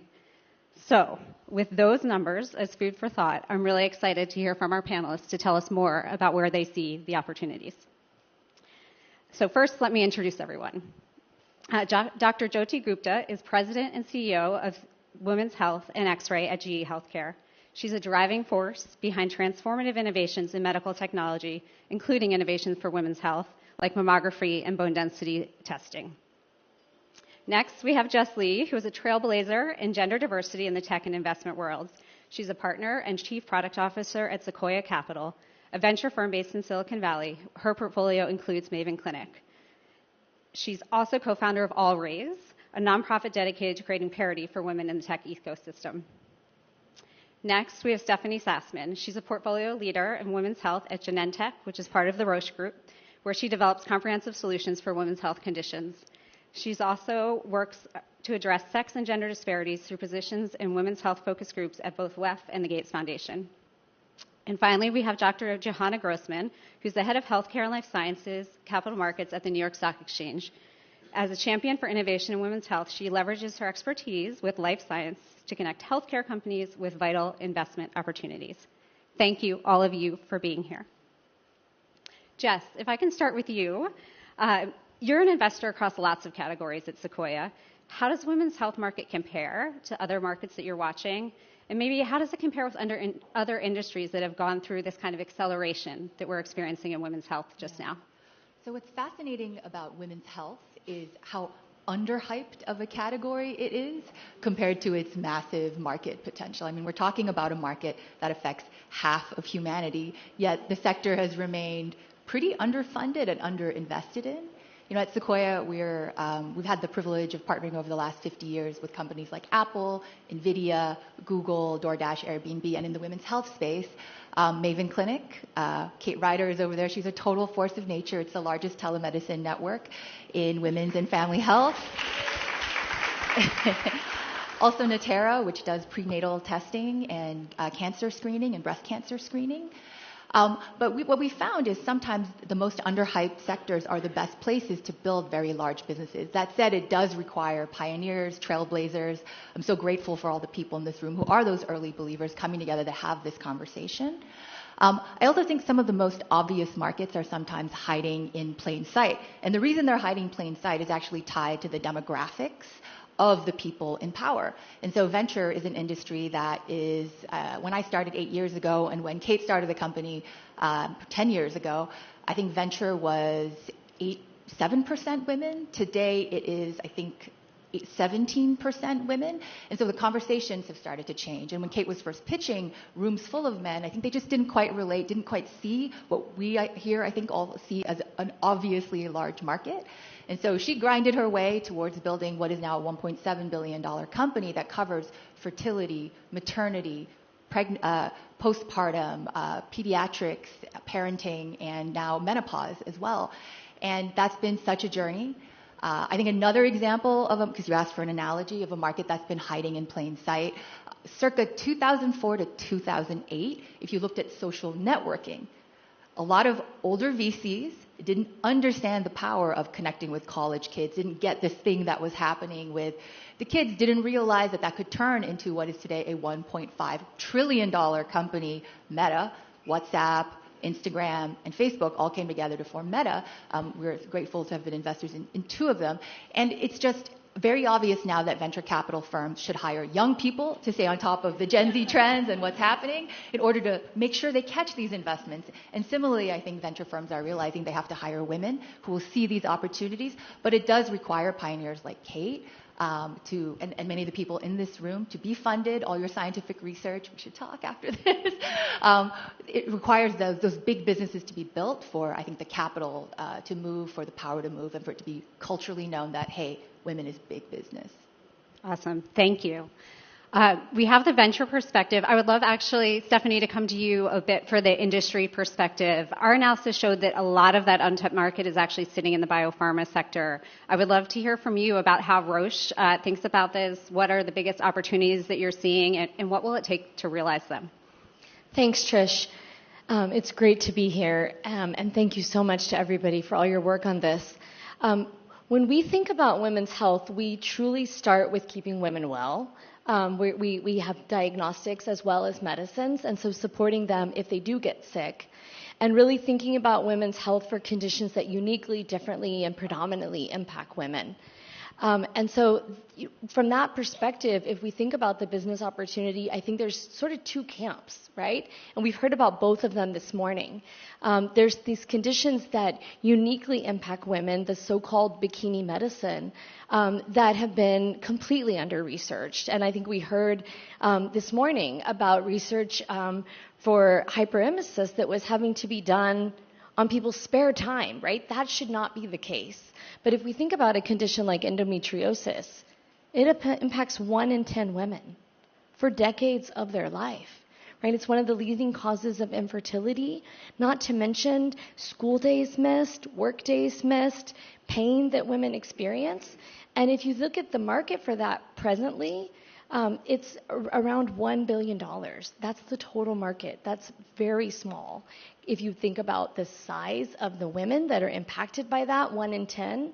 So, with those numbers as food for thought, I'm really excited to hear from our panelists to tell us more about where they see the opportunities. So first, let me introduce everyone. Dr. Jyoti Gupta is President and CEO of Women's Health and X-Ray at GE Healthcare. She's a driving force behind transformative innovations in medical technology, including innovations for women's health, like mammography and bone density testing. Next, we have Jess Lee, who is a trailblazer in gender diversity in the tech and investment worlds. She's a partner and chief product officer at Sequoia Capital, a venture firm based in Silicon Valley. Her portfolio includes Maven Clinic. She's also co-founder of All Raise, a nonprofit dedicated to creating parity for women in the tech ecosystem. Next, we have Stephanie Sassman. She's a portfolio leader in women's health at Genentech, which is part of the Roche Group, where she develops comprehensive solutions for women's health conditions. She's also works to address sex and gender disparities through positions in women's health focus groups at both WEF and the Gates Foundation. And finally, we have Dr. Johanna Grossman, who's the head of healthcare and life sciences capital markets at the New York Stock Exchange. As a champion for innovation in women's health, she leverages her expertise with life science to connect healthcare companies with vital investment opportunities. Thank you, all of you, for being here. Jess, if I can start with you. You're an investor across lots of categories at Sequoia. How does women's health market compare to other markets that you're watching? And maybe how does it compare with other industries that have gone through this kind of acceleration that we're experiencing in women's health just now? So what's fascinating about women's health is how underhyped of a category it is compared to its massive market potential. I mean, we're talking about a market that affects half of humanity, yet the sector has remained pretty underfunded and underinvested in. You know, at Sequoia, we've had the privilege of partnering over the last 50 years with companies like Apple, NVIDIA, Google, DoorDash, Airbnb, and in the women's health space, Maven Clinic. Kate Ryder is over there. She's a total force of nature. It's the largest telemedicine network in women's and family health. Also Natera, which does prenatal testing and cancer screening and breast cancer screening. But what we found is sometimes the most underhyped sectors are the best places to build very large businesses. That said, it does require pioneers, trailblazers. I'm so grateful for all the people in this room who are those early believers coming together to have this conversation. I also think some of the most obvious markets are sometimes hiding in plain sight. And the reason they're hiding in plain sight is actually tied to the demographics of the people in power. And so venture is an industry that is, when I started 8 years ago and when Kate started the company 10 years ago, I think venture was 7% women. Today it is, I think, 17% women. And so the conversations have started to change. And when Kate was first pitching rooms full of men, I think they just didn't quite relate, didn't quite see what we here, I think, all see as an obviously large market. And so she grinded her way towards building what is now a $1.7 billion company that covers fertility, maternity, postpartum, pediatrics, parenting, and now menopause as well. And that's been such a journey. I think another example of because you asked for an analogy of a market that's been hiding in plain sight, circa 2004 to 2008, if you looked at social networking, a lot of older VCs didn't understand the power of connecting with college kids, didn't get this thing that was happening with the kids, didn't realize that that could turn into what is today a $1.5 trillion company. Meta, WhatsApp, Instagram, and Facebook all came together to form Meta. We're grateful to have been investors in two of them. And it's just very obvious now that venture capital firms should hire young people to stay on top of the Gen Z trends and what's happening in order to make sure they catch these investments. And similarly, I think venture firms are realizing they have to hire women who will see these opportunities. But it does require pioneers like Kate and many of the people in this room to be funded, all your scientific research. We should talk after this. It requires those big businesses to be built for, I think, the capital to move, for the power to move, and for it to be culturally known that, hey, women is big business. Awesome. Thank you. We have the venture perspective. I would love, actually, Stephanie, to come to you a bit for the industry perspective. Our analysis showed that a lot of that untapped market is actually sitting in the biopharma sector. I would love to hear from you about how Roche thinks about this. What are the biggest opportunities that you're seeing, and what will it take to realize them? Thanks, Trish. It's great to be here, and thank you so much to everybody for all your work on this. When we think about women's health, we truly start with keeping women well. We have diagnostics as well as medicines, and so supporting them if they do get sick, and really thinking about women's health for conditions that uniquely, differently, and predominantly impact women. And so from that perspective, if we think about the business opportunity, I think there's sort of two camps, right? And we've heard about both of them this morning. There's these conditions that uniquely impact women, the so-called bikini medicine, that have been completely under-researched. And I think we heard this morning about research for hyperemesis that was having to be done on people's spare time, right? That should not be the case. But if we think about a condition like endometriosis, it impacts 1 in 10 women for decades of their life, right? It's one of the leading causes of infertility, not to mention school days missed, work days missed, pain that women experience. And if you look at the market for that presently, it's around $1 billion. That's the total market. That's very small. If you think about the size of the women that are impacted by that, 1 in 10.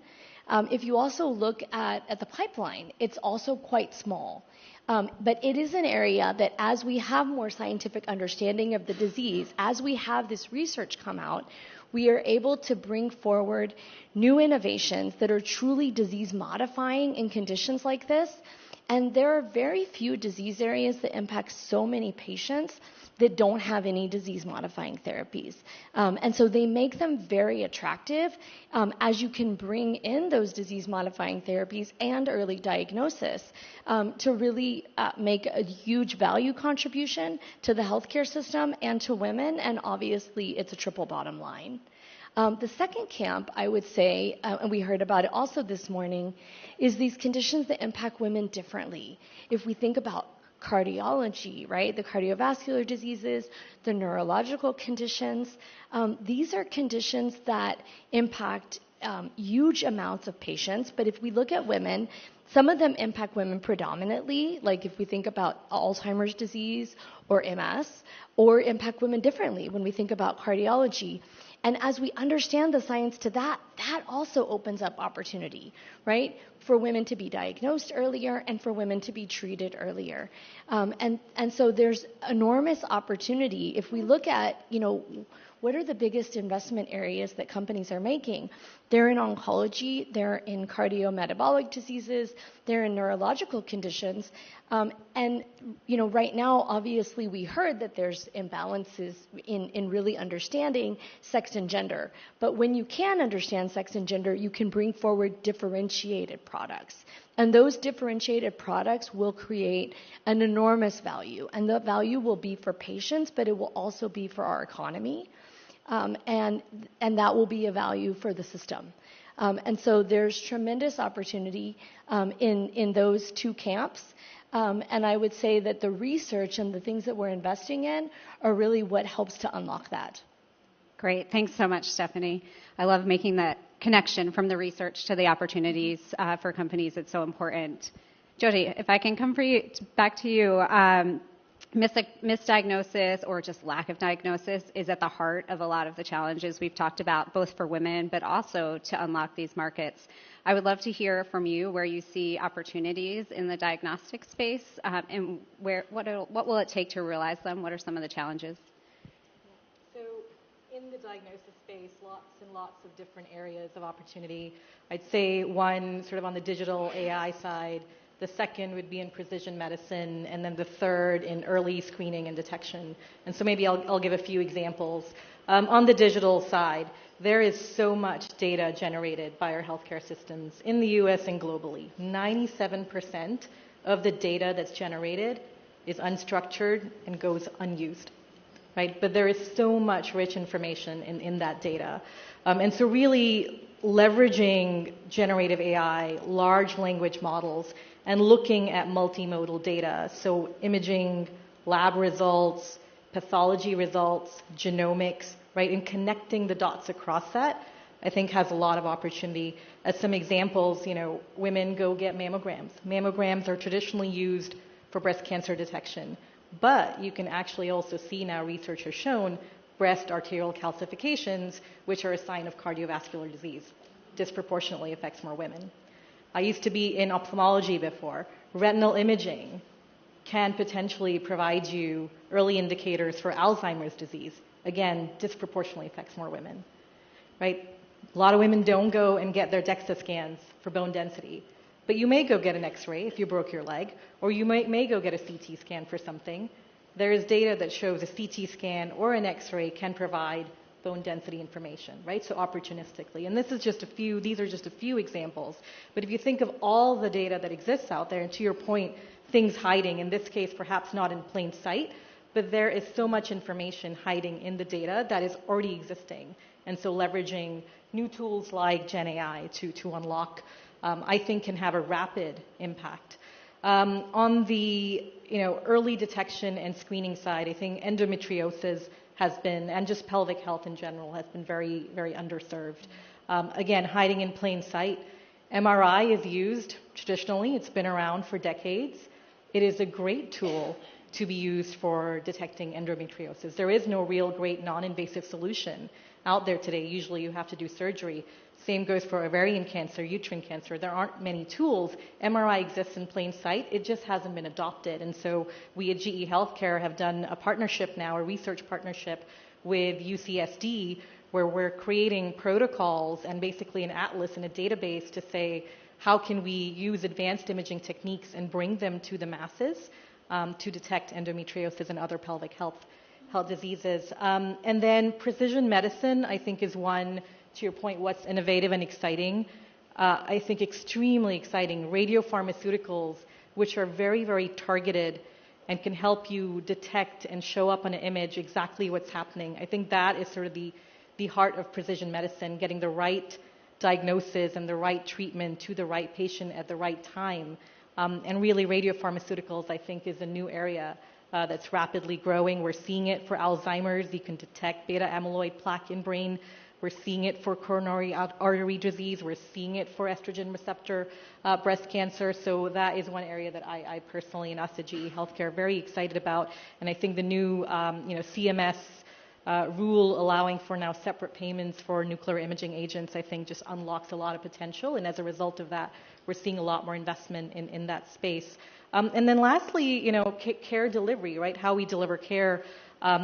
If you also look at the pipeline, it's also quite small. But it is an area that as we have more scientific understanding of the disease, as we have this research come out, we are able to bring forward new innovations that are truly disease modifying in conditions like this. And there are very few disease areas that impact so many patients that don't have any disease-modifying therapies. And so they make them very attractive as you can bring in those disease-modifying therapies and early diagnosis to really make a huge value contribution to the healthcare system and to women, and obviously it's a triple bottom line. The second camp, I would say, and we heard about it also this morning, is these conditions that impact women differently. If we think about cardiology, right, the cardiovascular diseases, the neurological conditions, these are conditions that impact huge amounts of patients. But if we look at women, some of them impact women predominantly, like if we think about Alzheimer's disease or MS, or impact women differently when we think about cardiology. And as we understand the science to that, that also opens up opportunity, right, for women to be diagnosed earlier and for women to be treated earlier. And so there's enormous opportunity. If we look at, what are the biggest investment areas that companies are making? They're in oncology, they're in cardiometabolic diseases, they're in neurological conditions. And right now, obviously, we heard that there's imbalances in really understanding sex and gender. But when you can understand sex and gender, you can bring forward differentiated products. And those differentiated products will create an enormous value. And the value will be for patients, but it will also be for our economy. And that will be a value for the system. And so there's tremendous opportunity in those two camps. And I would say that the research and the things that we're investing in are really what helps to unlock that. Great. Thanks so much, Stephanie. I love making that connection from the research to the opportunities for companies. It's so important. Jody, if I can come back to you, misdiagnosis or just lack of diagnosis is at the heart of a lot of the challenges we've talked about, both for women, but also to unlock these markets. I would love to hear from you where you see opportunities in the diagnostic space, and what will it take to realize them? What are some of the challenges? So in the diagnosis space, lots and lots of different areas of opportunity. I'd say one sort of on the digital AI side, the second would be in precision medicine, and then the third in early screening and detection. And so maybe I'll give a few examples. On the digital side, there is so much data generated by our healthcare systems in the US and globally. 97% of the data that's generated is unstructured and goes unused, right? But there is so much rich information in that data. And so really leveraging generative AI, large language models, and looking at multimodal data, so imaging, lab results, pathology results, genomics, right, and connecting the dots across that, I think has a lot of opportunity. As some examples, women go get mammograms. Mammograms are traditionally used for breast cancer detection, but you can actually also see now, research has shown, breast arterial calcifications, which are a sign of cardiovascular disease, disproportionately affects more women. I used to be in ophthalmology before. Retinal imaging can potentially provide you early indicators for Alzheimer's disease. Again, disproportionately affects more women, right? A lot of women don't go and get their DEXA scans for bone density, but you may go get an X-ray if you broke your leg, or you may go get a CT scan for something. There is data that shows a CT scan or an X-ray can provide bone density information, right? So opportunistically. And these are just a few examples. But if you think of all the data that exists out there, and to your point, things hiding, in this case, perhaps not in plain sight, but there is so much information hiding in the data that is already existing. And so leveraging new tools like Gen AI to unlock, I think can have a rapid impact. On the early detection and screening side, I think endometriosis has been, and just pelvic health in general, has been very, very underserved. Again, hiding in plain sight. MRI is used traditionally. It's been around for decades. It is a great tool to be used for detecting endometriosis. There is no real great non-invasive solution out there today. Usually you have to do surgery. Same goes for ovarian cancer, uterine cancer. There aren't many tools. MRI exists in plain sight. It just hasn't been adopted. And so we at GE Healthcare have done a partnership now, a research partnership with UCSD, where we're creating protocols and basically an atlas and a database to say, how can we use advanced imaging techniques and bring them to the masses to detect endometriosis and other pelvic health diseases. And then precision medicine, I think, is one, to your point, what's innovative and exciting. I think extremely exciting. Radiopharmaceuticals, which are very, very targeted and can help you detect and show up on an image exactly what's happening. I think that is sort of the heart of precision medicine, getting the right diagnosis and the right treatment to the right patient at the right time. And really, radiopharmaceuticals, I think, is a new area that's rapidly growing. We're seeing it for Alzheimer's. You can detect beta amyloid plaque in brain. We're seeing it for coronary artery disease. We're seeing it for estrogen receptor breast cancer. So that is one area that I personally and us at GE Healthcare are very excited about. And I think the new CMS rule allowing for now separate payments for nuclear imaging agents, I think, just unlocks a lot of potential. And as a result of that, we're seeing a lot more investment in that space. And then lastly, care delivery, right? How we deliver care.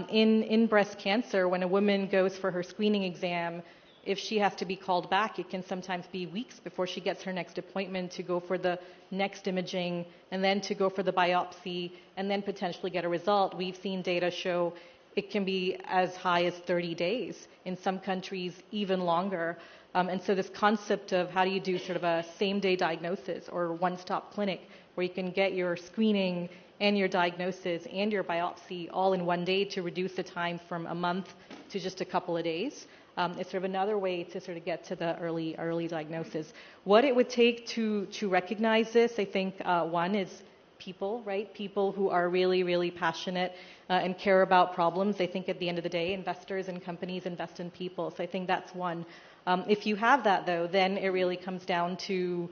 In breast cancer, when a woman goes for her screening exam, if she has to be called back, it can sometimes be weeks before she gets her next appointment to go for the next imaging and then to go for the biopsy and then potentially get a result. We've seen data show it can be as high as 30 days. In some countries, even longer. And so this concept of how do you do sort of a same-day diagnosis or one-stop clinic where you can get your screening and your diagnosis and your biopsy all in one day to reduce the time from a month to just a couple of days. It's sort of another way to sort of get to the early diagnosis. What it would take to recognize this, I think, one is people, right? People who are really, really passionate and care about problems. I think at the end of the day, investors and companies invest in people. So I think that's one. If you have that, though, then it really comes down to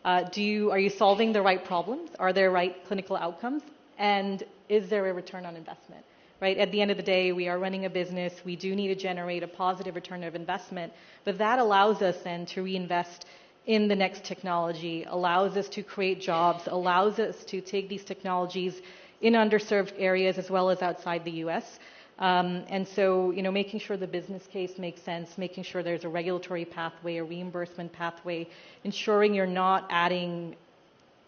are you solving the right problems? Are there right clinical outcomes? And is there a return on investment? Right? At the end of the day, we are running a business. We do need to generate a positive return of investment, but that allows us then to reinvest in the next technology, allows us to create jobs, allows us to take these technologies in underserved areas as well as outside the U.S. And so, making sure the business case makes sense, making sure there's a regulatory pathway, a reimbursement pathway, ensuring you're not adding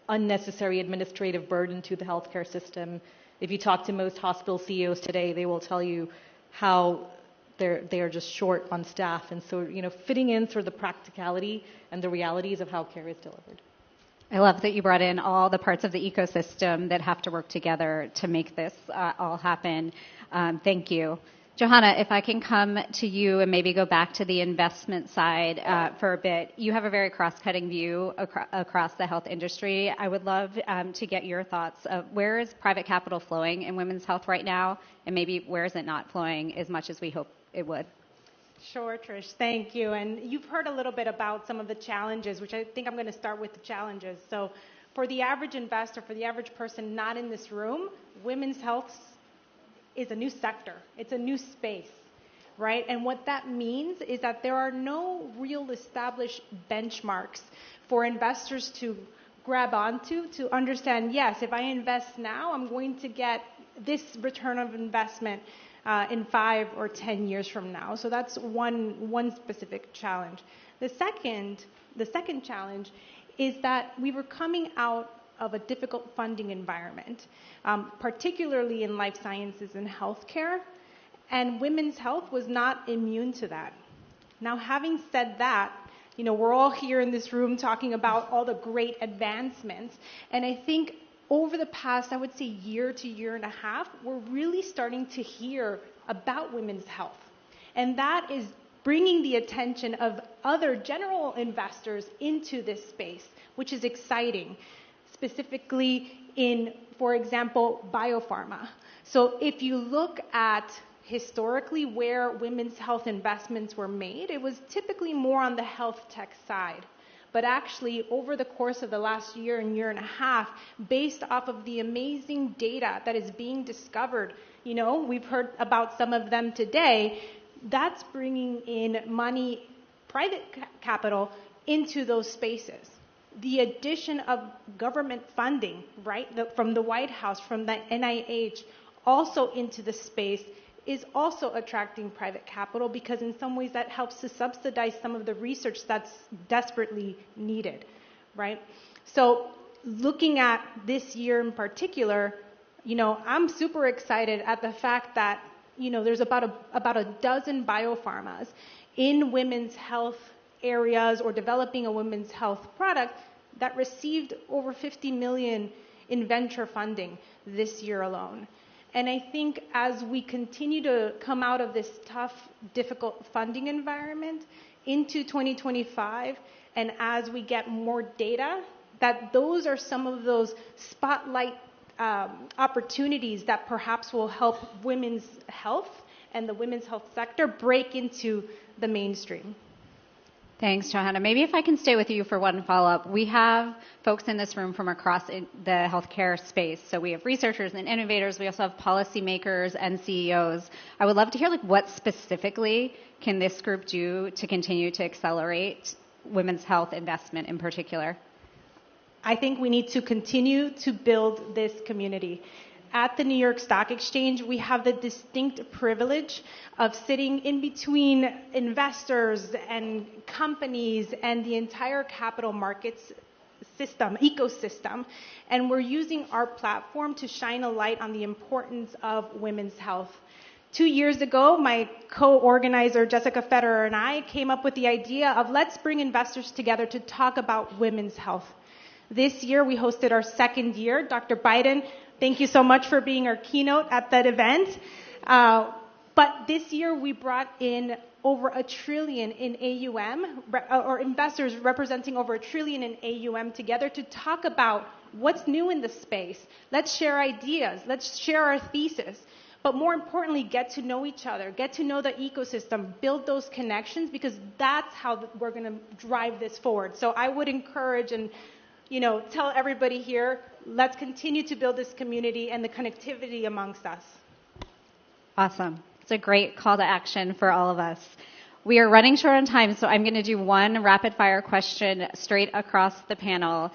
unnecessary administrative burden to the healthcare system. If you talk to most hospital CEOs today, they will tell you how they are just short on staff. And so, fitting in sort of the practicality and the realities of how care is delivered. I love that you brought in all the parts of the ecosystem that have to work together to make this all happen. Thank you. Johanna, if I can come to you and maybe go back to the investment side for a bit. You have a very cross-cutting view across the health industry. I would love to get your thoughts of where is private capital flowing in women's health right now, and maybe where is it not flowing as much as we hope it would? Sure, Trish. Thank you. And you've heard a little bit about some of the challenges, which I think I'm going to start with the challenges. So for the average investor, for the average person not in this room, women's health is a new sector. It's a new space, right? And what that means is that there are no real established benchmarks for investors to grab onto to understand, yes, if I invest now, I'm going to get this return of investment in 5 or 10 years from now. So that's one specific challenge. The second challenge is that we were coming out of a difficult funding environment, particularly in life sciences and healthcare, and women's health was not immune to that. Now, having said that, we're all here in this room talking about all the great advancements, and I think over the past, I would say, year to year and a half, we're really starting to hear about women's health. And that is bringing the attention of other general investors into this space, which is exciting, specifically in, for example, biopharma. So if you look at historically where women's health investments were made, it was typically more on the health tech side. But actually, over the course of the last year and a half, based off of the amazing data that is being discovered, we've heard about some of them today, that's bringing in money, private capital, into those spaces. The addition of government funding, right, from the White House, from the NIH, also into the space, is also attracting private capital because in some ways that helps to subsidize some of the research that's desperately needed, right? So looking at this year in particular, I'm super excited at the fact that, there's about a dozen biopharmas in women's health areas or developing a women's health product that received over $50 million in venture funding this year alone. And I think as we continue to come out of this tough, difficult funding environment into 2025, and as we get more data, that those are some of those spotlight opportunities that perhaps will help women's health and the women's health sector break into the mainstream. Thanks, Johanna. Maybe if I can stay with you for one follow-up. We have folks in this room from across the healthcare space. So we have researchers and innovators. We also have policymakers and CEOs. I would love to hear what specifically can this group do to continue to accelerate women's health investment in particular? I think we need to continue to build this community. At the New York Stock Exchange, we have the distinct privilege of sitting in between investors and companies and the entire capital markets ecosystem, and we're using our platform to shine a light on the importance of women's health. 2 years ago, my co-organizer, Jessica Federer, and I came up with the idea of let's bring investors together to talk about women's health. This year, we hosted our second year. Dr. Biden, thank you so much for being our keynote at that event. But this year, we brought in over $1 trillion in AUM, or investors representing over $1 trillion in AUM together to talk about what's new in the space. Let's share ideas. Let's share our thesis. but more importantly, get to know each other, get to know the ecosystem, build those connections, because that's how we're going to drive this forward. So I would encourage and tell everybody here, let's continue to build this community and the connectivity amongst us. Awesome. It's a great call to action for all of us. We are running short on time, so I'm going to do one rapid fire question straight across the panel.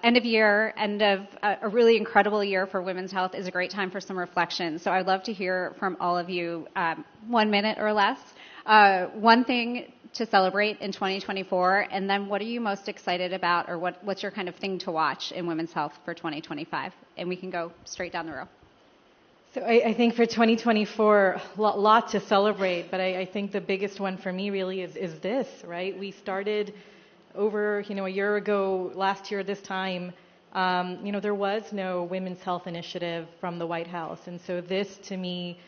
End of year, end of a really incredible year for women's health is a great time for some reflection. So I'd love to hear from all of you, 1 minute or less. One thing to celebrate in 2024, and then what are you most excited about, or what's your kind of thing to watch in women's health for 2025? And we can go straight down the row. So I think for 2024, a lot to celebrate, but I think the biggest one for me really is this, right? We started over, a year ago, last year this time, there was no women's health initiative from the White House. And so this, to me,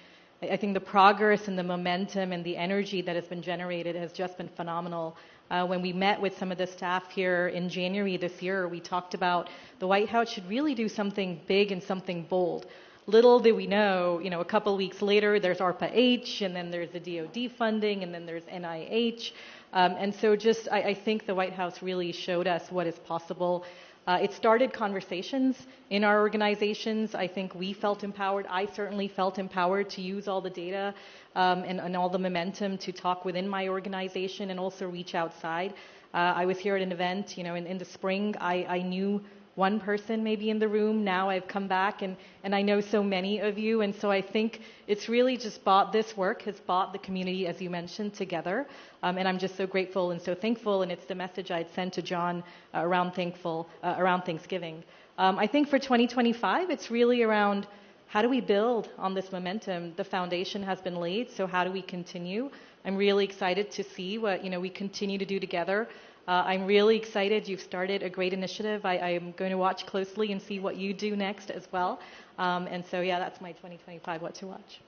I think the progress and the momentum and the energy that has been generated has just been phenomenal. When we met with some of the staff here in January this year, we talked about the White House should really do something big and something bold. Little did we know, a couple of weeks later, there's ARPA-H, and then there's the DoD funding, and then there's NIH. And so I think the White House really showed us what is possible. It started conversations in our organizations. I think we felt empowered. I certainly felt empowered to use all the data and all the momentum to talk within my organization and also reach outside. I was here at an event, in the spring. I knew one person maybe in the room. Now I've come back and I know so many of you. And so I think it's really just this work has brought the community, as you mentioned, together. And I'm just so grateful and so thankful. And it's the message I'd sent to John around Thanksgiving. I think for 2025, it's really around how do we build on this momentum? The foundation has been laid. So how do we continue? I'm really excited to see what, we continue to do together. I'm really excited. You've started a great initiative. I am going to watch closely and see what you do next as well. And so, that's my 2025 what to watch.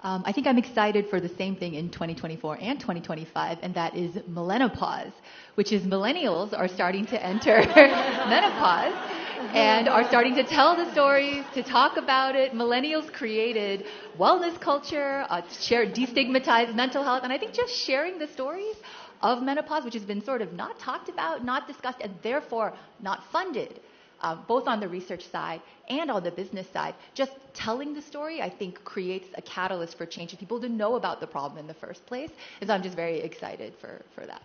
I think I'm excited for the same thing in 2024 and 2025, and that is Millennials, which is millennials are starting to enter menopause and are starting to tell the stories, to talk about it. Millennials created wellness culture, destigmatized mental health, and I think just sharing the stories of menopause, which has been sort of not talked about, not discussed, and therefore not funded, both on the research side and on the business side. Just telling the story, I think, creates a catalyst for change, and people to know about the problem in the first place. And so I'm just very excited for that.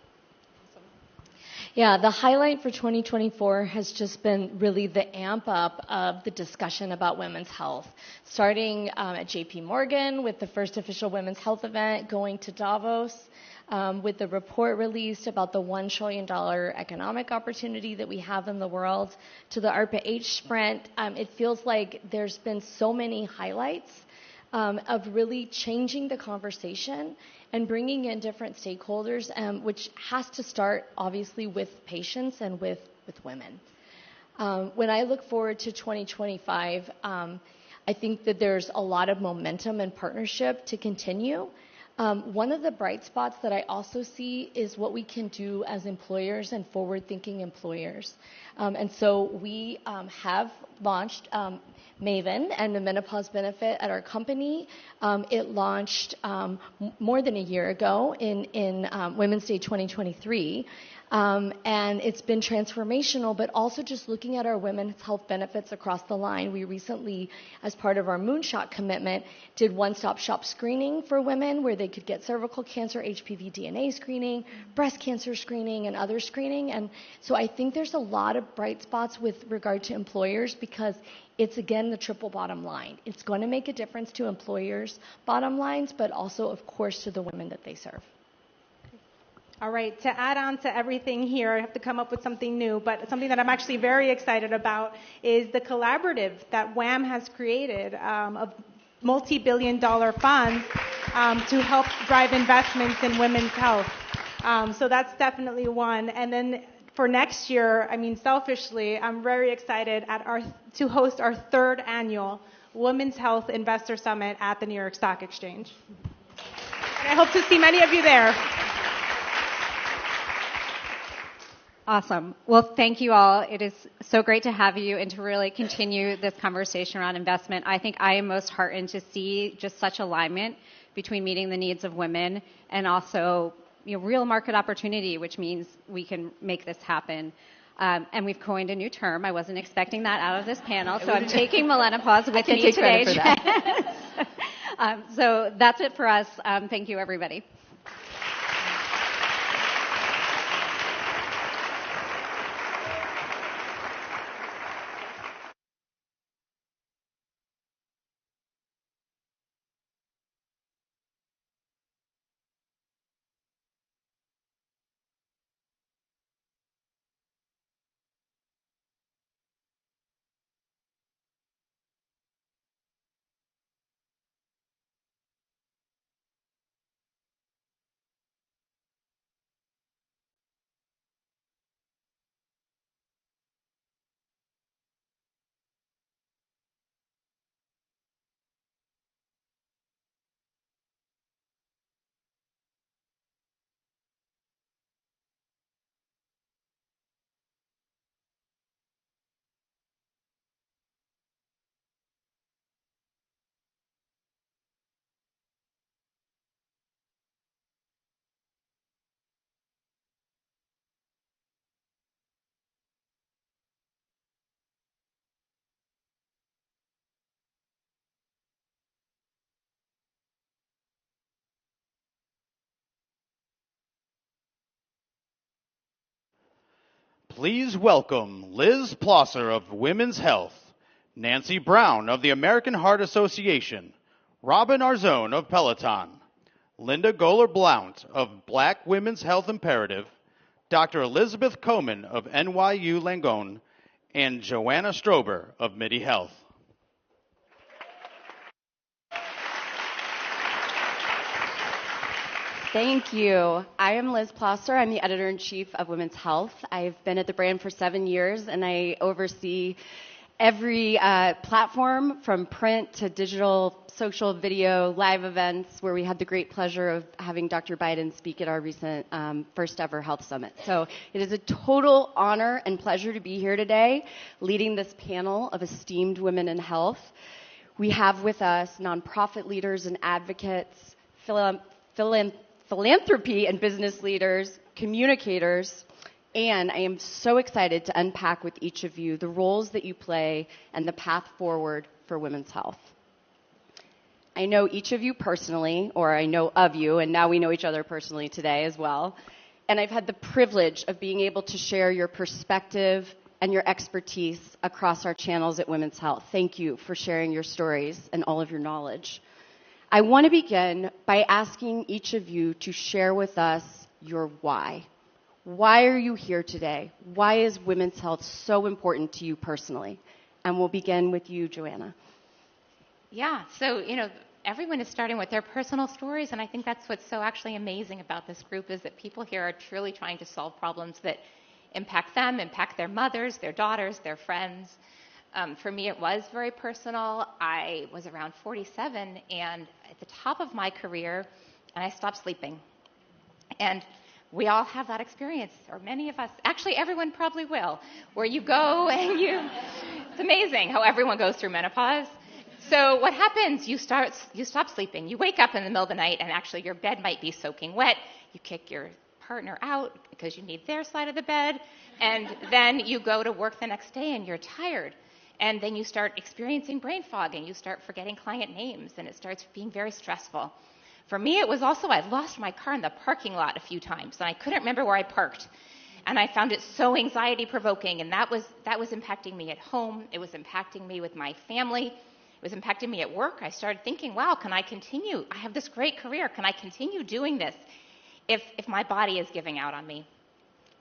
Yeah, the highlight for 2024 has just been really the amp up of the discussion about women's health, starting at JP Morgan with the first official women's health event, going to Davos, with the report released about the $1 trillion economic opportunity that we have in the world, to the ARPA-H sprint. It feels like there's been so many highlights of really changing the conversation and bringing in different stakeholders, which has to start, obviously, with patients and with women. When I look forward to 2025, I think that there's a lot of momentum and partnership to continue. One of the bright spots that I also see is what we can do as employers and forward-thinking employers. And so we have launched Maven and the menopause benefit at our company. It launched more than a year ago in Women's Day 2023. And it's been transformational, but also just looking at our women's health benefits across the line. We recently, as part of our Moonshot commitment, did one-stop shop screening for women where they could get cervical cancer, HPV DNA screening, breast cancer screening, and other screening. And so I think there's a lot of bright spots with regard to employers because it's, again, the triple bottom line. It's going to make a difference to employers' bottom lines, but also, of course, to the women that they serve. All right, to add on to everything here, I have to come up with something new, but something that I'm actually very excited about is the collaborative that WHAM has created of multi-billion-dollar funds to help drive investments in women's health. So that's definitely one. And then for next year, selfishly, I'm very excited to host our third annual Women's Health Investor Summit at the New York Stock Exchange. And I hope to see many of you there. Awesome. Well, thank you all. It is so great to have you and to really continue this conversation around investment. I think I am most heartened to see just such alignment between meeting the needs of women and also real market opportunity, which means we can make this happen. And we've coined a new term. I wasn't expecting that out of this panel, so I'm taking Melanopause with me today. For that. So that's it for us. Thank you, everybody. Please welcome Liz Plosser of Women's Health, Nancy Brown of the American Heart Association, Robin Arzone of Peloton, Linda Goler-Blount of Black Women's Health Imperative, Dr. Elizabeth Komen of NYU Langone, and Joanna Strober of MIDI Health. Thank you. I am Liz Plosser. I'm the editor-in-chief of Women's Health. I've been at the brand for 7 years, and I oversee every platform from print to digital, social, video, live events, where we had the great pleasure of having Dr. Biden speak at our recent first ever health summit. So it is a total honor and pleasure to be here today, leading this panel of esteemed women in health. We have with us nonprofit leaders and advocates, philanthropy and business leaders, communicators, and I am so excited to unpack with each of you the roles that you play and the path forward for women's health. I know each of you personally, or I know of you, and now we know each other personally today as well, and I've had the privilege of being able to share your perspective and your expertise across our channels at Women's Health. Thank you for sharing your stories and all of your knowledge. I want to begin by asking each of you to share with us your why. Why are you here today? Why is women's health so important to you personally? And we'll begin with you, Joanna. Yeah, so, everyone is starting with their personal stories, and I think that's what's so actually amazing about this group is that people here are truly trying to solve problems that impact them, impact their mothers, their daughters, their friends. For me, it was very personal. I was around 47 and at the top of my career, and I stopped sleeping. And we all have that experience, or many of us, actually everyone probably will, where you go and it's amazing how everyone goes through menopause. So what happens, you stop sleeping. You wake up in the middle of the night and actually your bed might be soaking wet. You kick your partner out because you need their side of the bed. And then you go to work the next day and you're tired. And then you start experiencing brain fog and you start forgetting client names and it starts being very stressful. For me, it was also I lost my car in the parking lot a few times and I couldn't remember where I parked. And I found it so anxiety provoking, and that was impacting me at home. It was impacting me with my family. It was impacting me at work. I started thinking, wow, can I continue? I have this great career. Can I continue doing this if my body is giving out on me?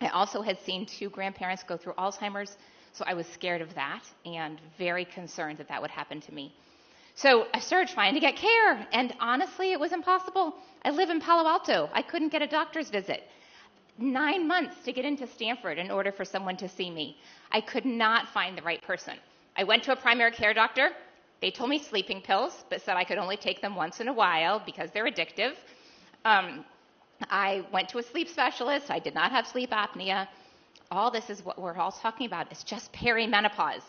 I also had seen 2 grandparents go through Alzheimer's, so I was scared of that and very concerned that would happen to me. So I started trying to get care, and honestly, it was impossible. I live in Palo Alto. I couldn't get a doctor's visit. 9 months to get into Stanford in order for someone to see me. I could not find the right person. I went to a primary care doctor. They told me sleeping pills, but said I could only take them once in a while because they're addictive. I went to a sleep specialist. I did not have sleep apnea. all this is what we're all talking about. It's just perimenopause.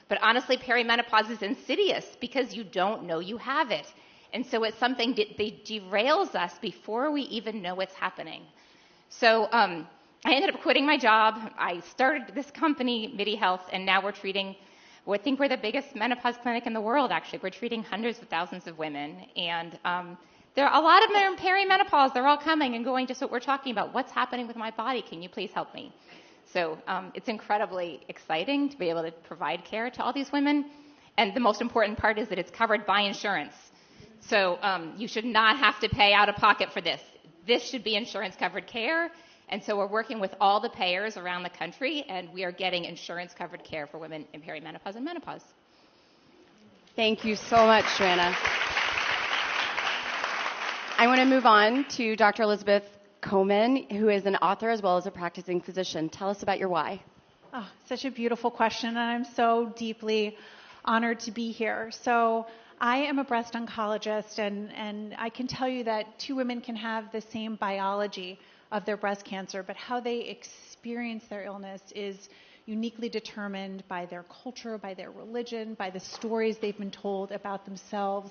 But honestly, perimenopause is insidious because you don't know you have it. And so it's something that derails us before we even know what's happening. So I ended up quitting my job. I started this company, MIDI Health, and now we're treating, I think we're the biggest menopause clinic in the world, actually. We're treating hundreds of thousands of women. And there are a lot of them are in perimenopause. They're all coming and going, just what we're talking about. What's happening with my body? Can you please help me? So it's incredibly exciting to be able to provide care to all these women. And the most important part is that it's covered by insurance. So you should not have to pay out of pocket for this. This should be insurance-covered care. And so we're working with all the payers around the country, and we are getting insurance-covered care for women in perimenopause and menopause. Thank you so much, Joanna. I want to move on to Dr. Elizabeth Comen, who is an author as well as a practicing physician. Tell us about your why. Oh, such a beautiful question, and I'm so deeply honored to be here. So I am a breast oncologist, and I can tell you that two women can have the same biology of their breast cancer, but how they experience their illness is uniquely determined by their culture, by their religion, by the stories they've been told about themselves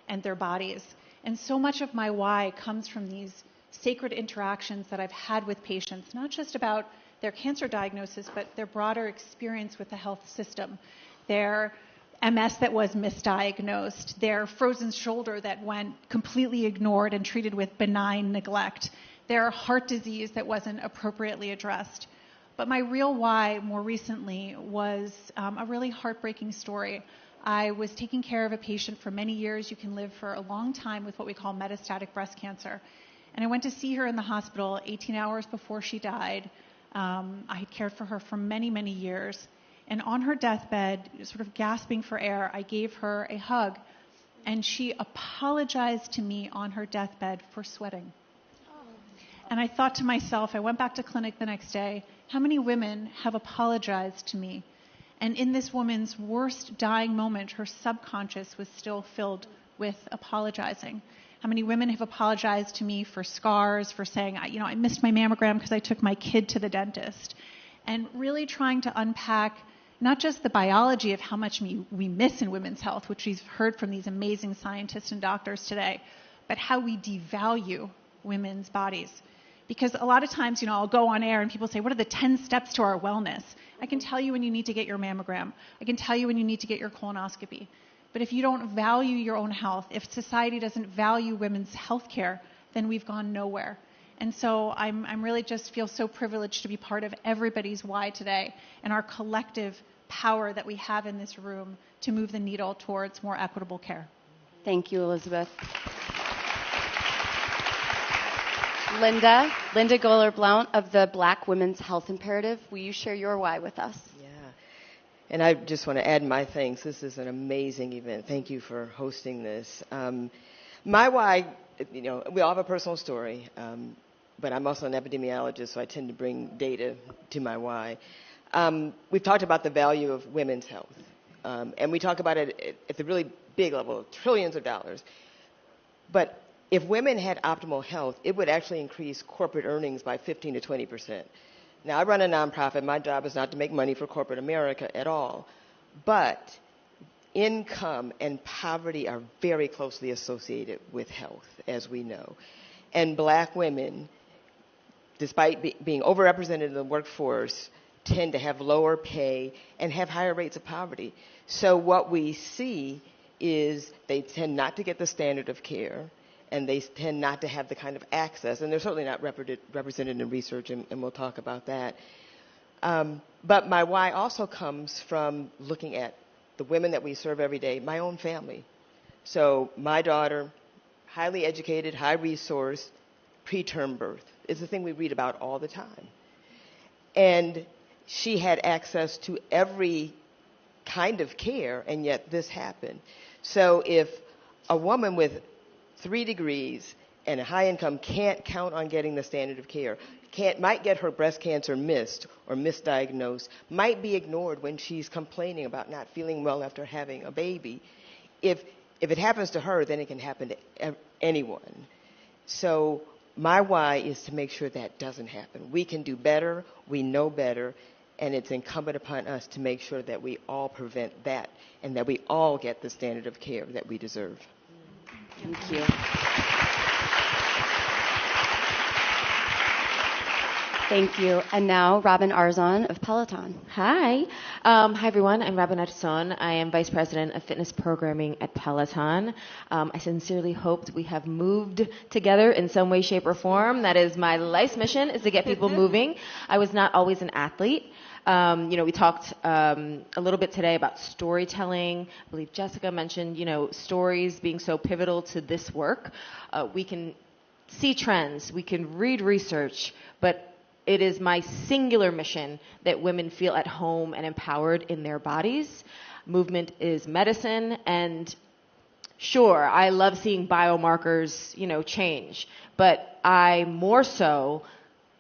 and their bodies. And so much of my why comes from these sacred interactions that I've had with patients, not just about their cancer diagnosis, but their broader experience with the health system, their MS that was misdiagnosed, their frozen shoulder that went completely ignored and treated with benign neglect, their heart disease that wasn't appropriately addressed. But my real why more recently was a really heartbreaking story. I was taking care of a patient for many years. You can live for a long time with what we call metastatic breast cancer. And I went to see her in the hospital 18 hours before she died. I had cared for her for many, many years. And on her deathbed, sort of gasping for air, I gave her a hug. And she apologized to me on her deathbed for sweating. And I thought to myself, I went back to clinic the next day, how many women have apologized to me? And in this woman's worst dying moment, her subconscious was still filled with apologizing. How many women have apologized to me for scars, for saying, I missed my mammogram because I took my kid to the dentist. And really trying to unpack not just the biology of how much we miss in women's health, which we've heard from these amazing scientists and doctors today, but how we devalue women's bodies. Because a lot of times, I'll go on air and people say, what are the 10 steps to our wellness? I can tell you when you need to get your mammogram. I can tell you when you need to get your colonoscopy. But if you don't value your own health, if society doesn't value women's health care, then we've gone nowhere. And so I'm really just feel so privileged to be part of everybody's why today and our collective power that we have in this room to move the needle towards more equitable care. Thank you, Elizabeth. Linda Goler-Blount of the Black Women's Health Imperative. Will you share your why with us? Yeah. And I just want to add my thanks. This is an amazing event. Thank you for hosting this. My why, we all have a personal story, but I'm also an epidemiologist, so I tend to bring data to my why. We've talked about the value of women's health, and we talk about it at the really big level, trillions of dollars. But if women had optimal health, it would actually increase corporate earnings by 15 to 20%. Now, I run a nonprofit. My job is not to make money for corporate America at all. But income and poverty are very closely associated with health, as we know. And black women, despite being overrepresented in the workforce, tend to have lower pay and have higher rates of poverty. So what we see is they tend not to get the standard of care, and they tend not to have the kind of access, and they're certainly not represented in research, and we'll talk about that. But my why also comes from looking at the women that we serve every day, my own family. So my daughter, highly educated, high resource, preterm birth is the thing we read about all the time. And she had access to every kind of care, and yet this happened. So if a woman with 3 degrees and a high income can't count on getting the standard of care, might get her breast cancer missed or misdiagnosed, might be ignored when she's complaining about not feeling well after having a baby. If it happens to her, then it can happen to anyone. So my why is to make sure that doesn't happen. We can do better, we know better, and it's incumbent upon us to make sure that we all prevent that and that we all get the standard of care that we deserve. Thank you. Thank you. And now, Robin Arzon of Peloton. Hi. Hi, everyone. I'm Robin Arzon. I am Vice President of Fitness Programming at Peloton. I sincerely hope we have moved together in some way, shape, or form. That is my life's mission, is to get people moving. I was not always an athlete. We talked a little bit today about storytelling. I believe Jessica mentioned, stories being so pivotal to this work. We can see trends. We can read research, but it is my singular mission that women feel at home and empowered in their bodies. Movement is medicine, and sure, I love seeing biomarkers, change, but I more so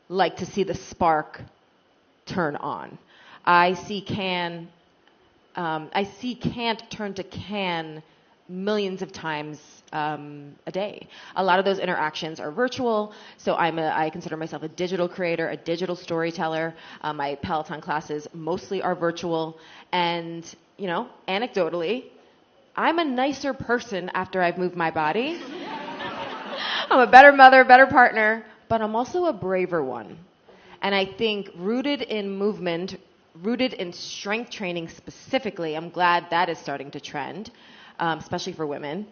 like to see the spark turn on. I see can't turn to can millions of times a day. A lot of those interactions are virtual, so I consider myself a digital creator, a digital storyteller. My Peloton classes mostly are virtual, and anecdotally, I'm a nicer person after I've moved my body. I'm a better mother, better partner, but I'm also a braver one. And I think rooted in movement, rooted in strength training specifically, I'm glad that is starting to trend, especially for women.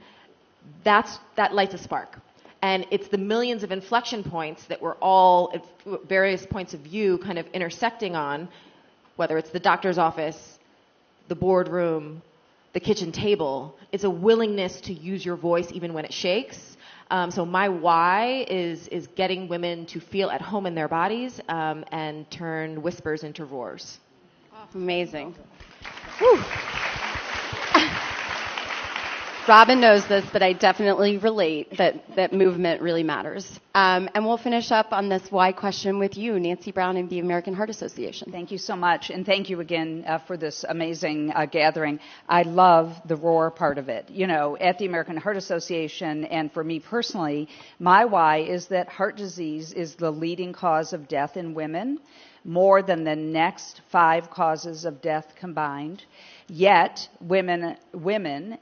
That lights a spark. And it's the millions of inflection points that we're all, at various points of view, kind of intersecting on, whether it's the doctor's office, the boardroom, the kitchen table. It's a willingness to use your voice even when it shakes. So my why is getting women to feel at home in their bodies and turn whispers into roars. Amazing. Whew. Robin knows this, but I definitely relate that movement really matters. And we'll finish up on this why question with you, Nancy Brown and the American Heart Association. Thank you so much, and thank you again for this amazing gathering. I love the roar part of it. At the American Heart Association, and for me personally, my why is that heart disease is the leading cause of death in women, more than the next 5 causes of death combined. Yet, women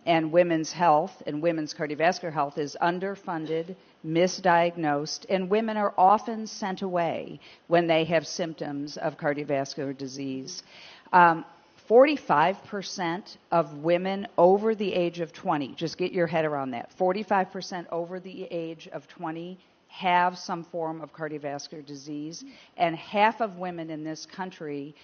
and women's health and women's cardiovascular health is underfunded, misdiagnosed, and women are often sent away when they have symptoms of cardiovascular disease. 45% of women over the age of 20, just get your head around that, 45% over the age of 20 have some form of cardiovascular disease, and half of women in this country,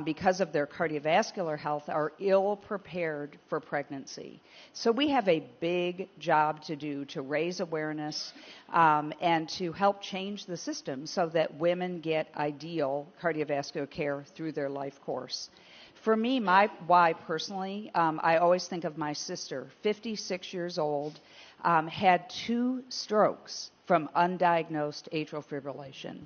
because of their cardiovascular health, are ill prepared for pregnancy. So we have a big job to do to raise awareness and to help change the system so that women get ideal cardiovascular care through their life course. For me, my why personally, I always think of my sister, 56 years old, had 2 strokes from undiagnosed atrial fibrillation.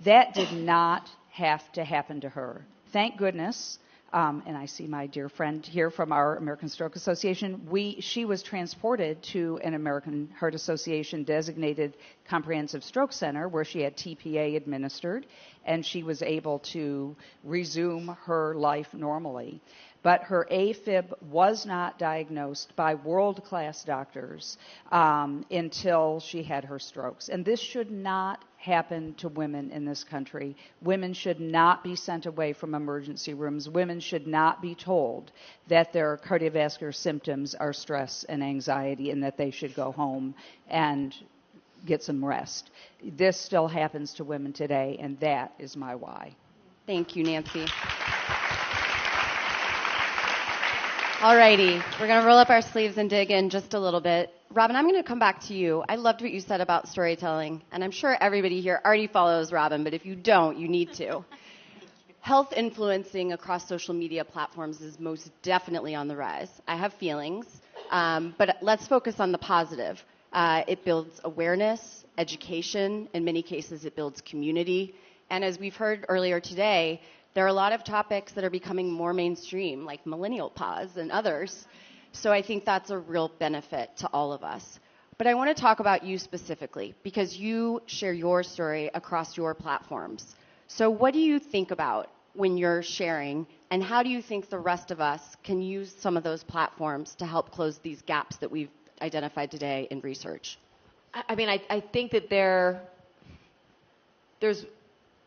That did not have to happen to her. Thank goodness, and I see my dear friend here from our American Stroke Association, she was transported to an American Heart Association designated comprehensive stroke center where she had TPA administered, and she was able to resume her life normally. But her AFib was not diagnosed by world-class doctors until she had her strokes. And this should not happen to women in this country. Women should not be sent away from emergency rooms. Women should not be told that their cardiovascular symptoms are stress and anxiety and that they should go home and get some rest. This still happens to women today, and that is my why. Thank you, Nancy. All righty, we're going to roll up our sleeves and dig in just a little bit. Robin, I'm going to come back to you. I loved what you said about storytelling, and I'm sure everybody here already follows Robin, but if you don't, you need to. Health influencing across social media platforms is most definitely on the rise. I have feelings, but let's focus on the positive. It builds awareness, education. In many cases, it builds community. And as we've heard earlier today, there are a lot of topics that are becoming more mainstream, like millennial pause and others. So I think that's a real benefit to all of us. But I want to talk about you specifically because you share your story across your platforms. So what do you think about when you're sharing, and how do you think the rest of us can use some of those platforms to help close these gaps that we've identified today in research? I mean, I think that there's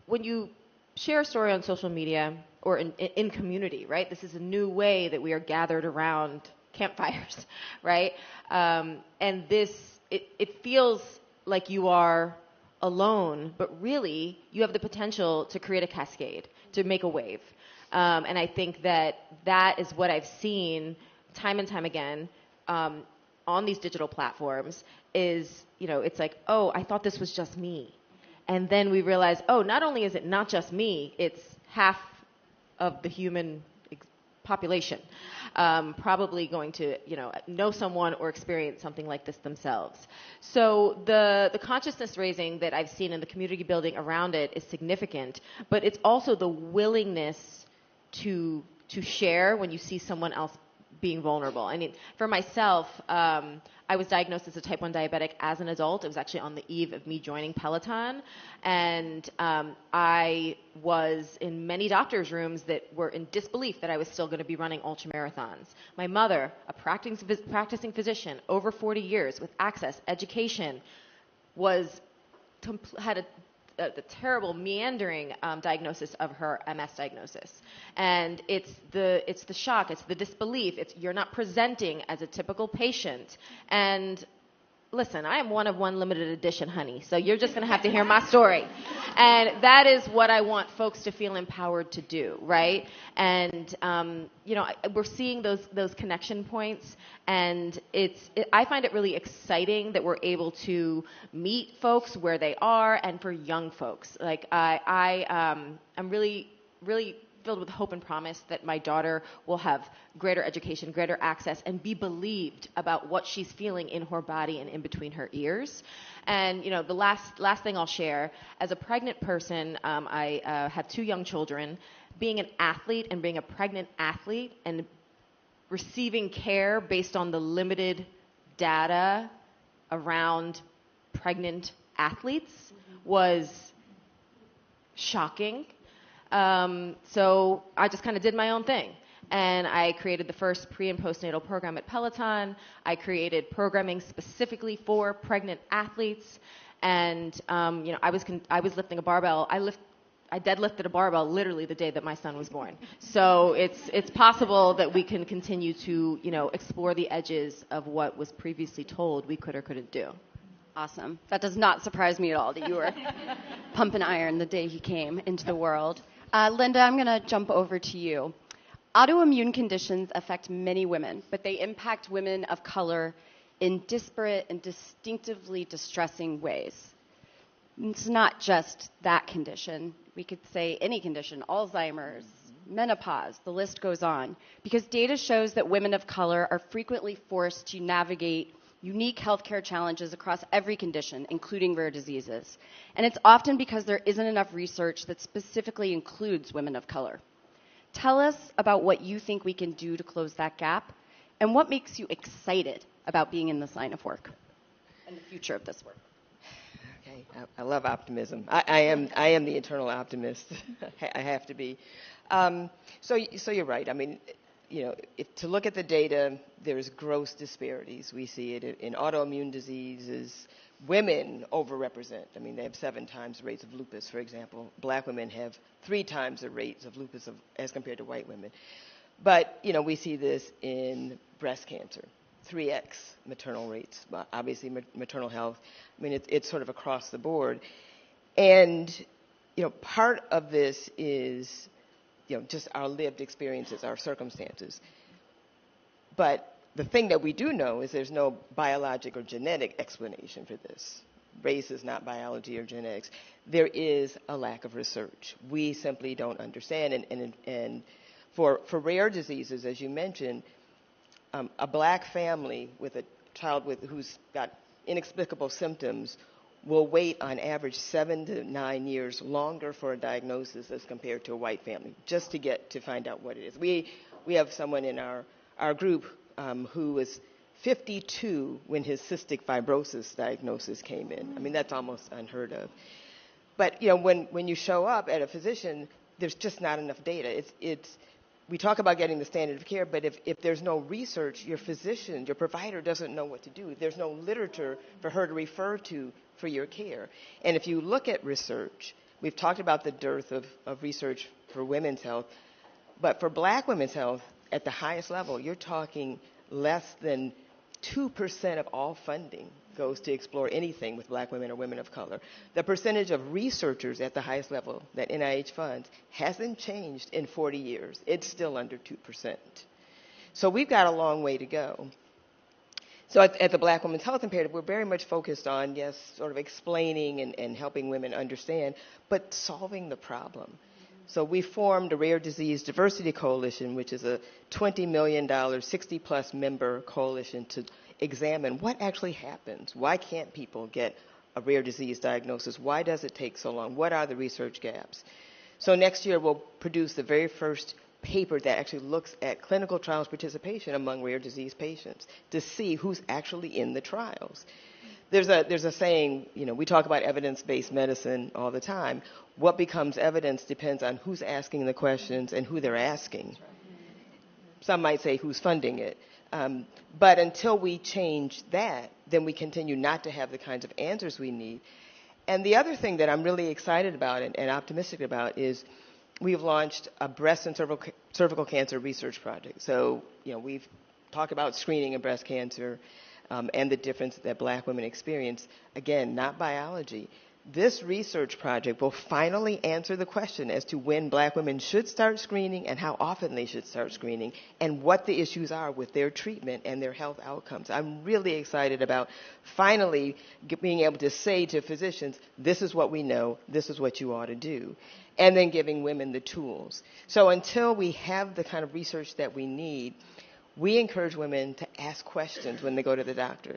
when you share a story on social media or in community, right? This is a new way that we are gathered around campfires, right? And it feels like you are alone, but really you have the potential to create a cascade, to make a wave. And I think that is what I've seen time and time again on these digital platforms is, it's like, oh, I thought this was just me. And then we realize, oh, not only is it not just me, it's half of the human population probably going to know someone or experience something like this themselves. So the consciousness raising that I've seen and the community building around it is significant, but it's also the willingness to share when you see someone else being vulnerable. I mean, for myself, I was diagnosed as a type 1 diabetic as an adult. It was actually on the eve of me joining Peloton. And I was in many doctors' rooms that were in disbelief that I was still going to be running ultramarathons. My mother, a practicing physician, over 40 years with access, education, had a terrible meandering diagnosis of her MS diagnosis. And it's the shock, it's the disbelief, you're not presenting as a typical patient. And listen, I am one of one limited edition, honey, so you're just going to have to hear my story. And that is what I want folks to feel empowered to do, right? And, we're seeing those connection points, and I find it really exciting that we're able to meet folks where they are, and for young folks. Like, I'm really, really filled with hope and promise that my daughter will have greater education, greater access, and be believed about what she's feeling in her body and in between her ears. And, the last thing I'll share, as a pregnant person, I have 2 young children. Being an athlete and being a pregnant athlete and receiving care based on the limited data around pregnant athletes was shocking. So I just kind of did my own thing. And I created the first pre- and postnatal program at Peloton. I created programming specifically for pregnant athletes. And, I was lifting a barbell. I deadlifted a barbell literally the day that my son was born. So it's possible that we can continue to, explore the edges of what was previously told we could or couldn't do. Awesome. That does not surprise me at all that you were pumping iron the day he came into the world. Linda, I'm going to jump over to you. Autoimmune conditions affect many women, but they impact women of color in disparate and distinctively distressing ways. It's not just that condition. We could say any condition, Alzheimer's, menopause, the list goes on, because data shows that women of color are frequently forced to navigate unique healthcare challenges across every condition, including rare diseases. And it's often because there isn't enough research that specifically includes women of color. Tell us about what you think we can do to close that gap, and what makes you excited about being in this line of work and the future of this work. Okay, I love optimism. I am the eternal optimist. I have to be. So you're right. I mean, to look at the data, there's gross disparities. We see it in autoimmune diseases. Women overrepresent. I mean, they have 7 times the rates of lupus, for example. Black women have 3 times the rates of lupus as compared to white women. But, we see this in breast cancer, 3x maternal rates, obviously maternal health. I mean, it's sort of across the board. And, part of this is, just our lived experiences, our circumstances. But the thing that we do know is there's no biologic or genetic explanation for this. Race is not biology or genetics. There is a lack of research. We simply don't understand. And for rare diseases, as you mentioned, a black family with a child who's got inexplicable symptoms will wait on average 7 to 9 years longer for a diagnosis as compared to a white family, just to find out what it is. We have someone in our group who was 52 when his cystic fibrosis diagnosis came in. I mean, that's almost unheard of. But, when you show up at a physician, there's just not enough data. We talk about getting the standard of care, but if there's no research, your physician, your provider doesn't know what to do. There's no literature for her to refer to for your care. And if you look at research, we've talked about the dearth of research for women's health, but for black women's health, at the highest level, you're talking less than 2% of all funding goes to explore anything with black women or women of color. The percentage of researchers at the highest level that NIH funds hasn't changed in 40 years. It's still under 2%. So we've got a long way to go. So at the Black Women's Health Imperative, we're very much focused on, yes, sort of explaining and helping women understand, but solving the problem. So we formed a Rare Disease Diversity Coalition, which is a $20 million, 60-plus member coalition to examine what actually happens. Why can't people get a rare disease diagnosis? Why does it take so long? What are the research gaps? So next year we'll produce the very first paper that actually looks at clinical trials participation among rare disease patients to see who's actually in the trials. There's a saying, we talk about evidence-based medicine all the time. What becomes evidence depends on who's asking the questions and who they're asking. Some might say who's funding it. But until we change that, then we continue not to have the kinds of answers we need. And the other thing that I'm really excited about and optimistic about is we've launched a breast and cervical cancer research project. So, we've talked about screening of breast cancer and the difference that black women experience. Again, not biology. This research project will finally answer the question as to when black women should start screening and how often they should start screening and what the issues are with their treatment and their health outcomes. I'm really excited about finally being able to say to physicians, this is what we know, this is what you ought to do, and then giving women the tools. So until we have the kind of research that we need, we encourage women to ask questions when they go to the doctor.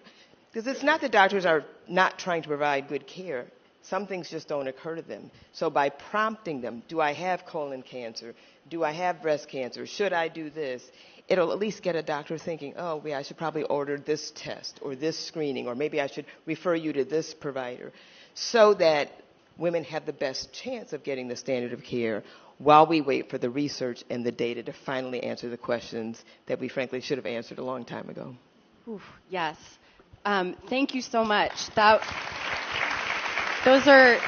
Because it's not that doctors are not trying to provide good care. Some things just don't occur to them. So by prompting them, do I have colon cancer? Do I have breast cancer? Should I do this? It'll at least get a doctor thinking, oh, yeah, I should probably order this test or this screening, or maybe I should refer you to this provider, so that women have the best chance of getting the standard of care while we wait for the research and the data to finally answer the questions that we frankly should have answered a long time ago. Oof, yes. Thank you so much. Those are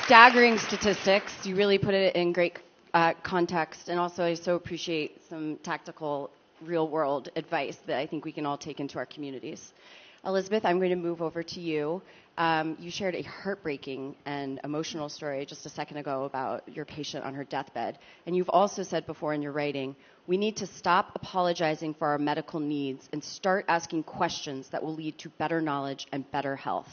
staggering statistics. You really put it in great context. And also, I so appreciate some tactical, real-world advice that I think we can all take into our communities. Elizabeth, I'm going to move over to you. You shared a heartbreaking and emotional story just a second ago about your patient on her deathbed. And you've also said before in your writing, we need to stop apologizing for our medical needs and start asking questions that will lead to better knowledge and better health.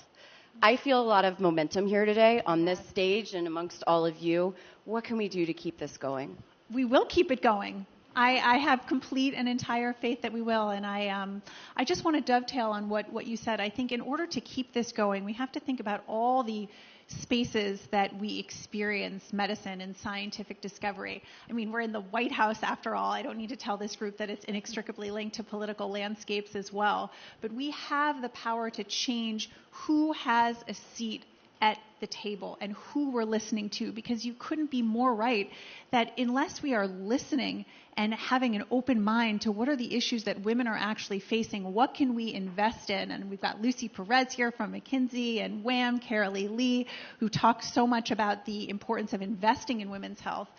I feel a lot of momentum here today on this stage and amongst all of you. What can we do to keep this going? We will keep it going. I have complete and entire faith that we will, and I just want to dovetail on what you said. I think in order to keep this going, we have to think about all the spaces that we experience medicine and scientific discovery. I mean, we're in the White House after all. I don't need to tell this group that it's inextricably linked to political landscapes as well. But we have the power to change who has a seat at the table and who we're listening to, because you couldn't be more right that unless we are listening and having an open mind to what are the issues that women are actually facing, what can we invest in? And we've got Lucy Perez here from McKinsey and WHAM, Carolee Lee, who talks so much about the importance of investing in women's health,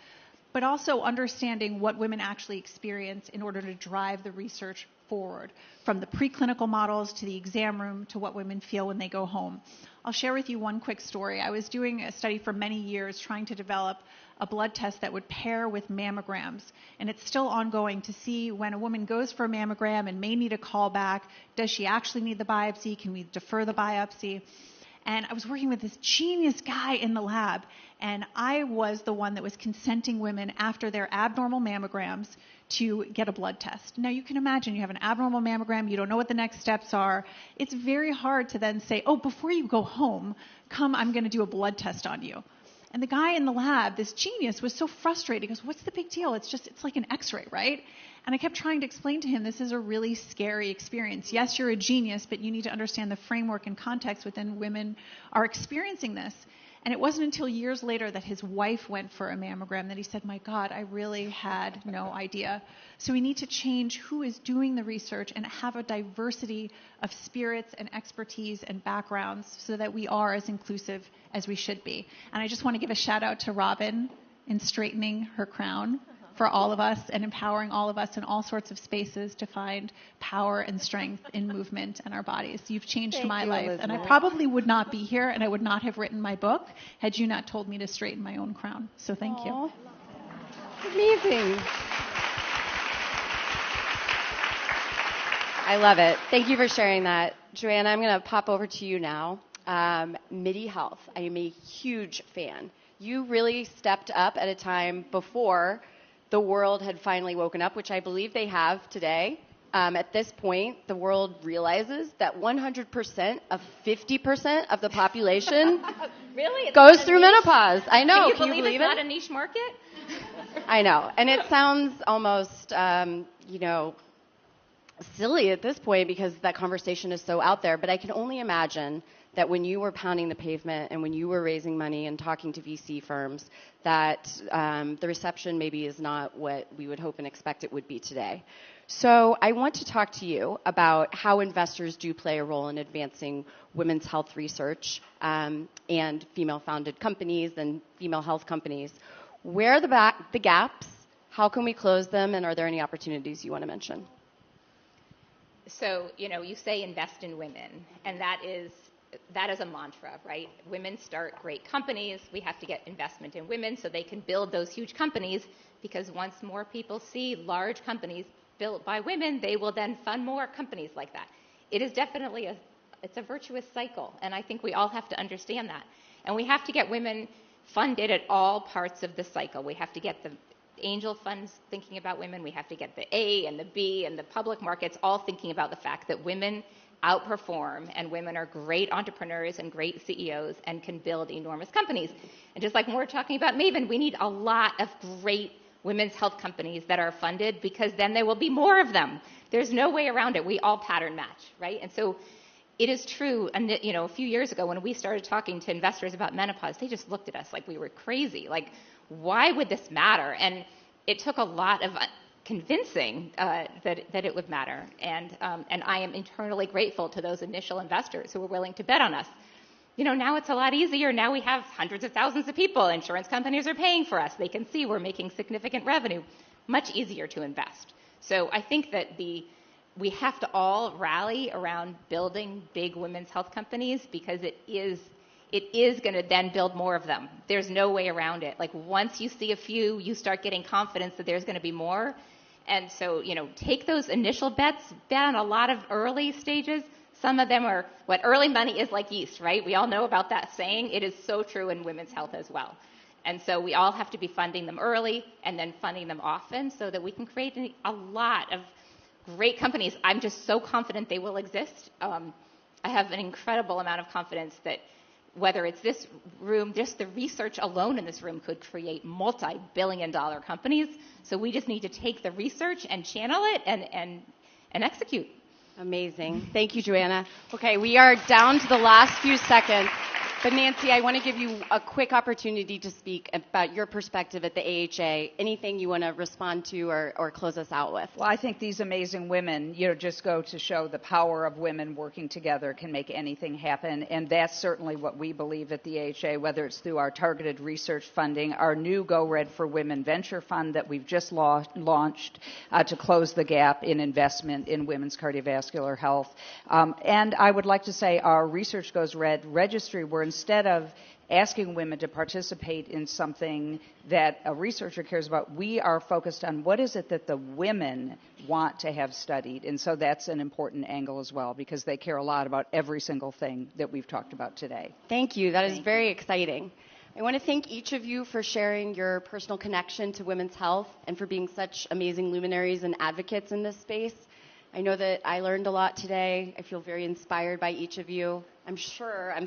but also understanding what women actually experience in order to drive the research forward, from the preclinical models to the exam room to what women feel when they go home. I'll share with you one quick story. I was doing a study for many years trying to develop a blood test that would pair with mammograms, and it's still ongoing to see when a woman goes for a mammogram and may need a call back, does she actually need the biopsy? Can we defer the biopsy? And I was working with this genius guy in the lab, and I was the one that was consenting women after their abnormal mammograms to get a blood test. Now, you can imagine you have an abnormal mammogram, you don't know what the next steps are. It's very hard to then say, oh, before you go home, come, I'm going to do a blood test on you. And the guy in the lab, this genius, was so frustrated. He goes, what's the big deal? It's like an x-ray, right? And I kept trying to explain to him, this is a really scary experience. Yes, you're a genius, but you need to understand the framework and context within women are experiencing this. And it wasn't until years later that his wife went for a mammogram that he said, my God, I really had no idea. So we need to change who is doing the research and have a diversity of spirits and expertise and backgrounds so that we are as inclusive as we should be. And I just want to give a shout out to Robin in straightening her crown for all of us and empowering all of us in all sorts of spaces to find power and strength in movement and our bodies. You've changed my life. Elizabeth. And I probably would not be here and I would not have written my book had you not told me to straighten my own crown. So thank you. Amazing. I love it. Thank you for sharing that. Joanna, I'm going to pop over to you now. MIDI Health. I am a huge fan. You really stepped up at a time before the world had finally woken up, which I believe they have today. At this point, the world realizes that 100% of 50% of the population really? goes through menopause. I know. Can you believe it's it? not a niche market? I know. And it sounds almost, silly at this point because that conversation is so out there. But I can only imagine that when you were pounding the pavement and when you were raising money and talking to VC firms, that the reception maybe is not what we would hope and expect it would be today. So I want to talk to you about how investors do play a role in advancing women's health research and female-founded companies and female health companies. Where are the gaps? How can we close them? And are there any opportunities you want to mention? So, you say invest in women, and that is a mantra, right? Women start great companies. We have to get investment in women so they can build those huge companies, because once more people see large companies built by women, they will then fund more companies like that. It is definitely it's a virtuous cycle, and I think we all have to understand that. And we have to get women funded at all parts of the cycle. We have to get the angel funds thinking about women. We have to get the A and the B and the public markets all thinking about the fact that women outperform and women are great entrepreneurs and great CEOs and can build enormous companies. And just like when we're talking about Maven, we need a lot of great women's health companies that are funded, because then there will be more of them. There's no way around it. We all pattern match, right? And so it is true. And a few years ago when we started talking to investors about menopause, they just looked at us like we were crazy. Like, why would this matter? And it took a lot of convincing that it would matter. And I am eternally grateful to those initial investors who were willing to bet on us. Now it's a lot easier. Now we have hundreds of thousands of people. Insurance companies are paying for us. They can see we're making significant revenue. Much easier to invest. So I think that we have to all rally around building big women's health companies, because it is going to then build more of them. There's no way around it. Like, once you see a few, you start getting confidence that there's going to be more. And so, take those initial bets, bet on a lot of early stages. Some of them are what early money is like yeast, right? We all know about that saying. It is so true in women's health as well. And so we all have to be funding them early and then funding them often so that we can create a lot of great companies. I'm just so confident they will exist. I have an incredible amount of confidence that whether it's this room, just the research alone in this room could create multi-billion-dollar companies. So we just need to take the research and channel it and execute. Amazing. Thank you, Joanna. Okay, we are down to the last few seconds. But Nancy, I want to give you a quick opportunity to speak about your perspective at the AHA. Anything you want to respond to or close us out with? Well, I think these amazing women, just go to show the power of women working together can make anything happen. And that's certainly what we believe at the AHA, whether it's through our targeted research funding, our new Go Red for Women venture fund that we've just launched to close the gap in investment in women's cardiovascular health. And I would like to say our Research Goes Red registry, where instead of asking women to participate in something that a researcher cares about, we are focused on what is it that the women want to have studied. And so that's an important angle as well, because they care a lot about every single thing that we've talked about today. Thank you. That is very exciting. I want to thank each of you for sharing your personal connection to women's health and for being such amazing luminaries and advocates in this space. I know that I learned a lot today. I feel very inspired by each of you. I'm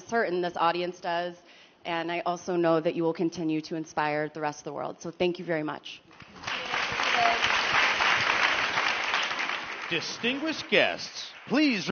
certain this audience does. And I also know that you will continue to inspire the rest of the world. So thank you very much. Distinguished guests, please